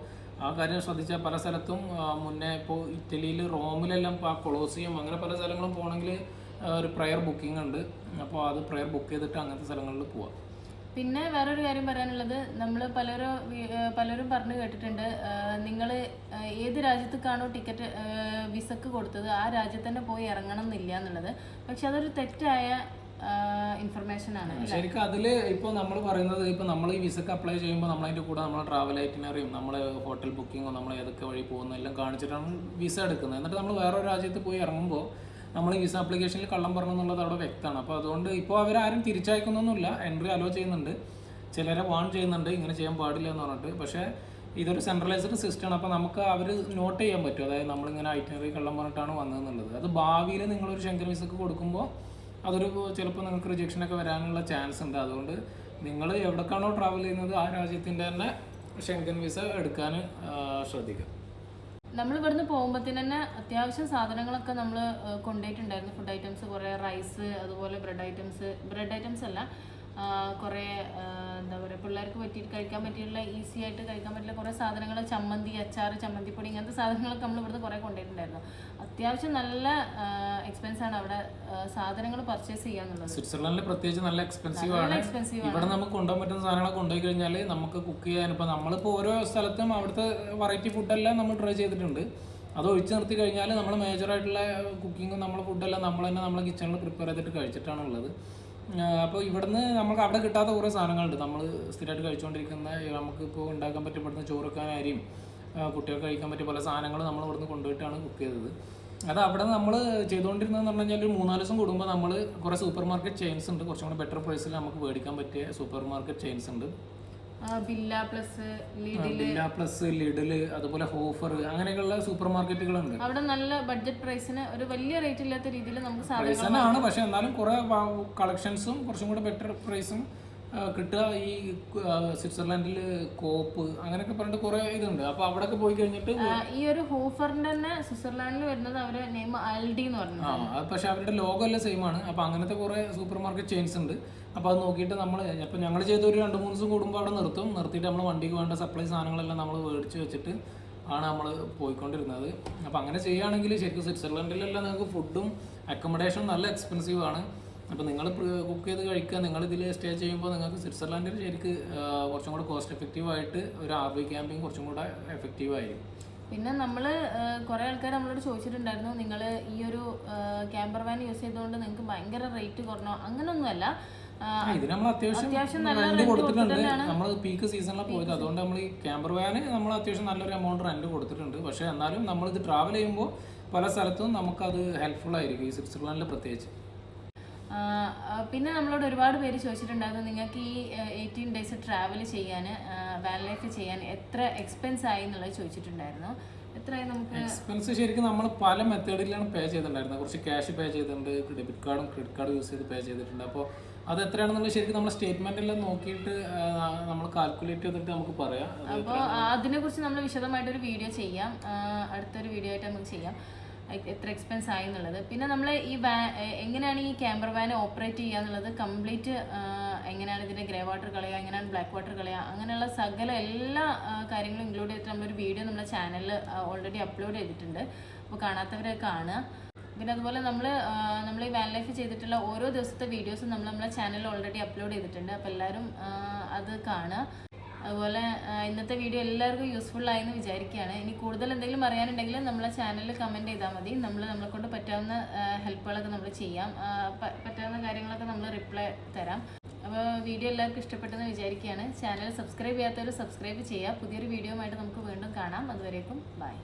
ആ കാര്യം ശ്രദ്ധിച്ചാൽ പല സ്ഥലത്തും മുന്നേ ഇപ്പോൾ ഇറ്റലിയിൽ റോമിലെല്ലാം ഇപ്പോൾ കൊളോസിയം അങ്ങനെ പല സ്ഥലങ്ങളും പോകണമെങ്കിൽ ഒരു പ്രയർ ബുക്കിംഗ് ഉണ്ട്. അപ്പോൾ അത് പ്രയർ ബുക്ക് ചെയ്തിട്ട് അങ്ങനത്തെ സ്ഥലങ്ങളിൽ പോവാം. പിന്നെ വേറൊരു കാര്യം പറയാനുള്ളത്, നമ്മൾ പലരും പറഞ്ഞു കേട്ടിട്ടുണ്ട്, നിങ്ങൾ ഏത് രാജ്യത്തേക്കാണോ ടിക്കറ്റ് വിസക്ക് കൊടുത്തത് ആ രാജ്യത്ത് തന്നെ പോയി ഇറങ്ങണം എന്നില്ല എന്നുള്ളത്. പക്ഷെ അതൊരു തെറ്റായ ഇൻഫർമേഷൻ ആണ്. ശരിക്കും അതിൽ ഇപ്പോൾ നമ്മൾ പറയുന്നത്, ഇപ്പോൾ നമ്മൾ ഈ വിസക്ക് അപ്ലൈ ചെയ്യുമ്പോൾ നമ്മളതിൻ്റെ കൂടെ നമ്മളെ ട്രാവൽ ഐറ്റിനറിയും നമ്മളെ ഹോട്ടൽ ബുക്കിങ്ങോ നമ്മൾ ഏതൊക്കെ വഴി പോകുന്നതെല്ലാം കാണിച്ചിട്ടാണ് വിസ എടുക്കുന്നത്. എന്നിട്ട് നമ്മൾ വേറൊരു രാജ്യത്ത് പോയി ഇറങ്ങുമ്പോൾ നമ്മൾ ഈ വിസ ആപ്ലിക്കേഷനിൽ കള്ളം പറഞ്ഞു എന്നുള്ളത് അവിടെ വ്യക്തമാണ്. അപ്പോൾ അതുകൊണ്ട് ഇപ്പോൾ അവരാരും തിരിച്ചയക്കുന്നൊന്നുമില്ല, എൻട്രി അലോ ചെയ്യുന്നുണ്ട്, ചിലരെ വാൺ ചെയ്യുന്നുണ്ട് ഇങ്ങനെ ചെയ്യാൻ പാടില്ല എന്ന് പറഞ്ഞിട്ട്. പക്ഷേ ഇതൊരു സെൻട്രലൈസ്ഡ് സിസ്റ്റമാണ്. അപ്പോൾ നമുക്ക് അവർ നോട്ട് ചെയ്യാൻ പറ്റും, അതായത് നമ്മളിങ്ങനെ ഐറ്റിനറി കള്ളം പറഞ്ഞിട്ടാണ് വന്നതെന്നുള്ളത്. അത് ഭാവിയിൽ നിങ്ങളൊരു ഷെങ്കൻ വിസക്ക് കൊടുക്കുമ്പോൾ അതൊരു ചിലപ്പോൾ നിങ്ങൾക്ക് റിജക്ഷനൊക്കെ വരാനുള്ള ചാൻസ് ഉണ്ട്. അതുകൊണ്ട് നിങ്ങൾ എവിടേക്കാണോ ട്രാവൽ ചെയ്യുന്നത് ആ രാജ്യത്തിൻ്റെ തന്നെ ഷെങ്കൻ വിസ എടുക്കാൻ ശ്രദ്ധിക്കുക. നമ്മൾ ഇവിടുന്ന് പോകുമ്പോഴത്തേന് തന്നെ അത്യാവശ്യം സാധനങ്ങളൊക്കെ നമ്മൾ കൊണ്ടുപോയിട്ടുണ്ടായിരുന്നു. ഫുഡ് ഐറ്റംസ്, കുറേ റൈസ്, അതുപോലെ ബ്രെഡ് ഐറ്റംസ് അല്ല, കുറേ എന്താ പറയുക, പിള്ളേർക്ക് പറ്റിയിട്ട് കഴിക്കാൻ പറ്റിയുള്ള ഈസി ആയിട്ട് കഴിക്കാൻ പറ്റില്ല കുറേ സാധനങ്ങൾ, ചമ്മന്തി, അച്ചാർ, ചമ്മന്തിപ്പൊടി, ഇങ്ങനത്തെ സാധനങ്ങളൊക്കെ നമ്മൾ ഇവിടുന്ന് കുറേ കൊണ്ടുപോയിട്ടുണ്ടായിരുന്നു. അത്യാവശ്യം നല്ല എക്സ്പെൻസാണ് അവിടെ സാധനങ്ങൾ പർച്ചേസ് ചെയ്യാന്നുള്ളത്. സ്വിറ്റ്സർലൻഡിൽ പ്രത്യേകിച്ച് നല്ല എക്സ്പെൻസീവ് ആണ്. ഇവിടെ നമുക്ക് കൊണ്ടുപോകാൻ പറ്റുന്ന സാധനങ്ങളൊക്കെ കൊണ്ടുപോയി കഴിഞ്ഞാൽ നമുക്ക് കുക്ക് ചെയ്യാൻ, ഇപ്പോൾ നമ്മളിപ്പോൾ ഓരോ സ്ഥലത്തും അവിടുത്തെ വെറൈറ്റി ഫുഡെല്ലാം നമ്മൾ ട്രൈ ചെയ്തിട്ടുണ്ട്. അത് ഒഴിച്ച് നിർത്തി കഴിഞ്ഞാൽ നമ്മൾ മേജറായിട്ടുള്ള കുക്കിങ്ങും നമ്മളെ ഫുഡെല്ലാം നമ്മൾ തന്നെ നമ്മളെ കിച്ചണിൽ പ്രിപ്പയർ ചെയ്തിട്ട് കഴിച്ചിട്ടാണുള്ളത്. അപ്പോൾ ഇവിടുന്ന് നമുക്ക് അവിടെ കിട്ടാത്ത കുറേ സാധനങ്ങളുണ്ട്. നമ്മൾ സ്ഥിരമായിട്ട് കഴിച്ചുകൊണ്ടിരിക്കുന്ന, നമുക്കിപ്പോൾ ഉണ്ടാക്കാൻ പറ്റപ്പെടുന്ന ചോറുക്കാൻ അരിയും കുട്ടികൾക്ക് കഴിക്കാൻ പറ്റിയ പല സാധനങ്ങൾ നമ്മൾ ഇവിടുന്ന് കൊണ്ടുപോയിട്ടാണ് കുക്ക് ചെയ്തത്. അത് അവിടെ നമ്മൾ ചെയ്തുകൊണ്ടിരുന്നതെന്ന് പറഞ്ഞു കഴിഞ്ഞാൽ ഒരു 4 ദിവസം കൂടുമ്പോൾ നമ്മൾ കുറേ സൂപ്പർ മാർക്കറ്റ് ചെയിൻസ് ഉണ്ട്, കുറച്ചും കൂടെ ബെറ്റർ പ്രൈസിൽ നമുക്ക് മേടിക്കാൻ പറ്റിയ സൂപ്പർ മാർക്കറ്റ് ചെയിൻസ് ഉണ്ട്. ബില്ല പ്ലസ് ലിഡില്, അതുപോലെ ഹോഫർ, അങ്ങനെയുള്ള സൂപ്പർ മാർക്കറ്റുകളുണ്ട്. അവിടെ നല്ല ബഡ്ജറ്റ് പ്രൈസിന് ഒരു വലിയ റേറ്റ് ഇല്ലാത്ത രീതിയിൽ നമുക്ക് സാധനങ്ങളാണ്, പക്ഷെ എന്നാലും കുറെ കളക്ഷൻസും കുറച്ചും കൂടെ ബെറ്റർ പ്രൈസും കിട്ടുക. ഈ സ്വിറ്റ്സർലൻഡിൽ കോപ്പ് അങ്ങനെയൊക്കെ പറഞ്ഞിട്ട് കുറെ ഇതുണ്ട്. അപ്പൊ അവിടെയൊക്കെ പോയി കഴിഞ്ഞിട്ട് ഈ ഒരു ഹോഫറിന്റെ തന്നെ സ്വിറ്റ്സർലാൻഡിൽ വരുന്നത് അവരുടെ നെയിം ആൽഡി എന്ന് പറഞ്ഞു. പക്ഷെ അവരുടെ ലോഗോ എല്ലാം സെയിം ആണ്. അപ്പൊ അങ്ങനത്തെ കുറെ സൂപ്പർ മാർക്കറ്റ് ചെയിൻസ് ഉണ്ട്. അപ്പോൾ അത് നോക്കിയിട്ട് നമ്മൾ, അപ്പോൾ ഞങ്ങൾ ചെയ്ത ഒരു 2-3 ദിവസം കൂടുമ്പോൾ അവിടെ നിർത്തിയിട്ട് നമ്മൾ വണ്ടിക്ക് വേണ്ട സപ്ലൈ സാധനങ്ങളെല്ലാം നമ്മൾ മേടിച്ച് വെച്ചിട്ട് ആണ് നമ്മൾ പോയിക്കൊണ്ടിരുന്നത്. അപ്പോൾ അങ്ങനെ ചെയ്യുകയാണെങ്കിൽ ശരിക്കും സ്വിറ്റ്സർലൻഡിലെല്ലാം നിങ്ങൾക്ക് ഫുഡും അക്കോമഡേഷനും നല്ല എക്സ്പെൻസീവ് ആണ്. അപ്പോൾ നിങ്ങൾ കുക്ക് ചെയ്ത് കഴിക്കുക, നിങ്ങൾ ഇതിൽ സ്റ്റേ ചെയ്യുമ്പോൾ നിങ്ങൾക്ക് സ്വിറ്റ്സർലൻഡിൽ ശരിക്ക് കുറച്ചും കൂടെ കോസ്റ്റ് എഫക്റ്റീവായിട്ട് ഒരു RV ക്യാമ്പിങ് കുറച്ചും കൂടെ എഫക്റ്റീവായിരിക്കും. പിന്നെ നമ്മൾ കുറേ ആൾക്കാർ നമ്മളോട് ചോദിച്ചിട്ടുണ്ടായിരുന്നു, നിങ്ങൾ ഈ ഒരു ക്യാമ്പർ വാൻ യൂസ് ചെയ്തുകൊണ്ട് നിങ്ങൾക്ക് ഭയങ്കര റേറ്റ് കുറഞ്ഞോ? അങ്ങനെയൊന്നുമല്ല, ഇത് നമ്മൾ അത്യാവശ്യം റെന്റ് കൊടുത്തിട്ടുണ്ട്. നമ്മൾ പീക്ക് സീസണിലാണ് പോയത്, അതുകൊണ്ട് നമ്മൾ ഈ ക്യാമ്പർ വാന് നമ്മൾ അത്യാവശ്യം നല്ലൊരു എമൗണ്ട് റെന്റ് കൊടുത്തിട്ടുണ്ട്. പക്ഷേ എന്നാലും നമ്മളിത് ട്രാവൽ ചെയ്യുമ്പോൾ പല സ്ഥലത്തും നമുക്കത് ഹെൽപ്ഫുൾ ആയിരിക്കും, ഈ സ്വിറ്റ്സർലൻഡിൽ പ്രത്യേകിച്ച്. പിന്നെ നമ്മളോട് ഒരുപാട് പേര് ചോദിച്ചിട്ടുണ്ടായിരുന്നു നിങ്ങൾക്ക് ഈ 18 ഡേയ്സ് ട്രാവൽ ചെയ്യാൻ വാൻ ലൈഫ് ചെയ്യാൻ എത്ര എക്സ്പെൻസ് ആയി എന്നുള്ളത് ചോദിച്ചിട്ടുണ്ടായിരുന്നു. എത്രയായി നമുക്ക് എക്സ്പെൻസ്? ശരിക്കും നമ്മൾ പല മെത്തേഡിലാണ് പേ ചെയ്തിട്ടുണ്ടായിരുന്നത്. കുറച്ച് ക്യാഷ് പേ ചെയ്തിട്ടുണ്ട്, ഡെബിറ്റ് കാർഡും ക്രെഡിറ്റ് കാർഡും യൂസ് ചെയ്ത് പേ ചെയ്തിട്ടുണ്ട്. അപ്പോൾ അത് എത്രയാണെന്നുള്ളത് ശരിക്കും നമ്മൾ സ്റ്റേറ്റ്മെൻറ്റെല്ലാം നോക്കിയിട്ട് നമ്മൾ കാൽക്കുലേറ്റ് ചെയ്തിട്ട് നമുക്ക് പറയാം. അപ്പോൾ അതിനെക്കുറിച്ച് നമ്മൾ വിശദമായിട്ടൊരു വീഡിയോ ചെയ്യാം, അടുത്തൊരു വീഡിയോ ആയിട്ട് നമുക്ക് ചെയ്യാം എത്ര എക്സ്പെൻസ് ആയി എന്നുള്ളത്. പിന്നെ നമ്മൾ ഈ എങ്ങനെയാണ് ഈ ക്യാമ്പർ വാൻ ഓപ്പറേറ്റ് ചെയ്യുക എന്നുള്ളത് കംപ്ലീറ്റ്, എങ്ങനെയാണ് ഇതിൻ്റെ ഗ്രേ വാട്ടർ കളയുക, എങ്ങനെയാണ് ബ്ലാക്ക് വാട്ടർ കളയുക, അങ്ങനെയുള്ള സകല എല്ലാ കാര്യങ്ങളും ഇൻക്ലൂഡ് ചെയ്തിട്ട് നമ്മളൊരു വീഡിയോ നമ്മുടെ ചാനലിൽ ഓൾറെഡി അപ്ലോഡ് ചെയ്തിട്ടുണ്ട്. അപ്പോൾ കാണാത്തവരെ കാണുക. പിന്നെ അതുപോലെ നമ്മൾ ഈ വാൻ ലൈഫ് ചെയ്തിട്ടുള്ള ഓരോ ദിവസത്തെ വീഡിയോസും നമ്മളെ ചാനലിൽ ഓൾറെഡി അപ്ലോഡ് ചെയ്തിട്ടുണ്ട്. അപ്പോൾ എല്ലാവരും അത് കാണുക. അതുപോലെ ഇന്നത്തെ വീഡിയോ എല്ലാവർക്കും യൂസ്ഫുൾ ആയെന്ന് വിചാരിക്കുകയാണ്. ഇനി കൂടുതൽ എന്തെങ്കിലും അറിയാനുണ്ടെങ്കിൽ നമ്മളെ ചാനലിൽ കമൻറ്റ് ചെയ്താൽ മതി. നമ്മളെ കൊണ്ട് പറ്റാവുന്ന ഹെൽപ്പുകളൊക്കെ നമ്മൾ ചെയ്യാം, പറ്റാവുന്ന കാര്യങ്ങളൊക്കെ നമ്മൾ റിപ്ലൈ തരാം. അപ്പോൾ വീഡിയോ എല്ലാവർക്കും ഇഷ്ടപ്പെട്ടെന്ന് വിചാരിക്കുകയാണ്. ചാനൽ സബ്സ്ക്രൈബ് ചെയ്യാത്തവർ സബ്സ്ക്രൈബ് ചെയ്യുക. പുതിയൊരു വീഡിയോ ആയിട്ട് നമുക്ക് വീണ്ടും കാണാം. അതുവരേക്കും ബൈ.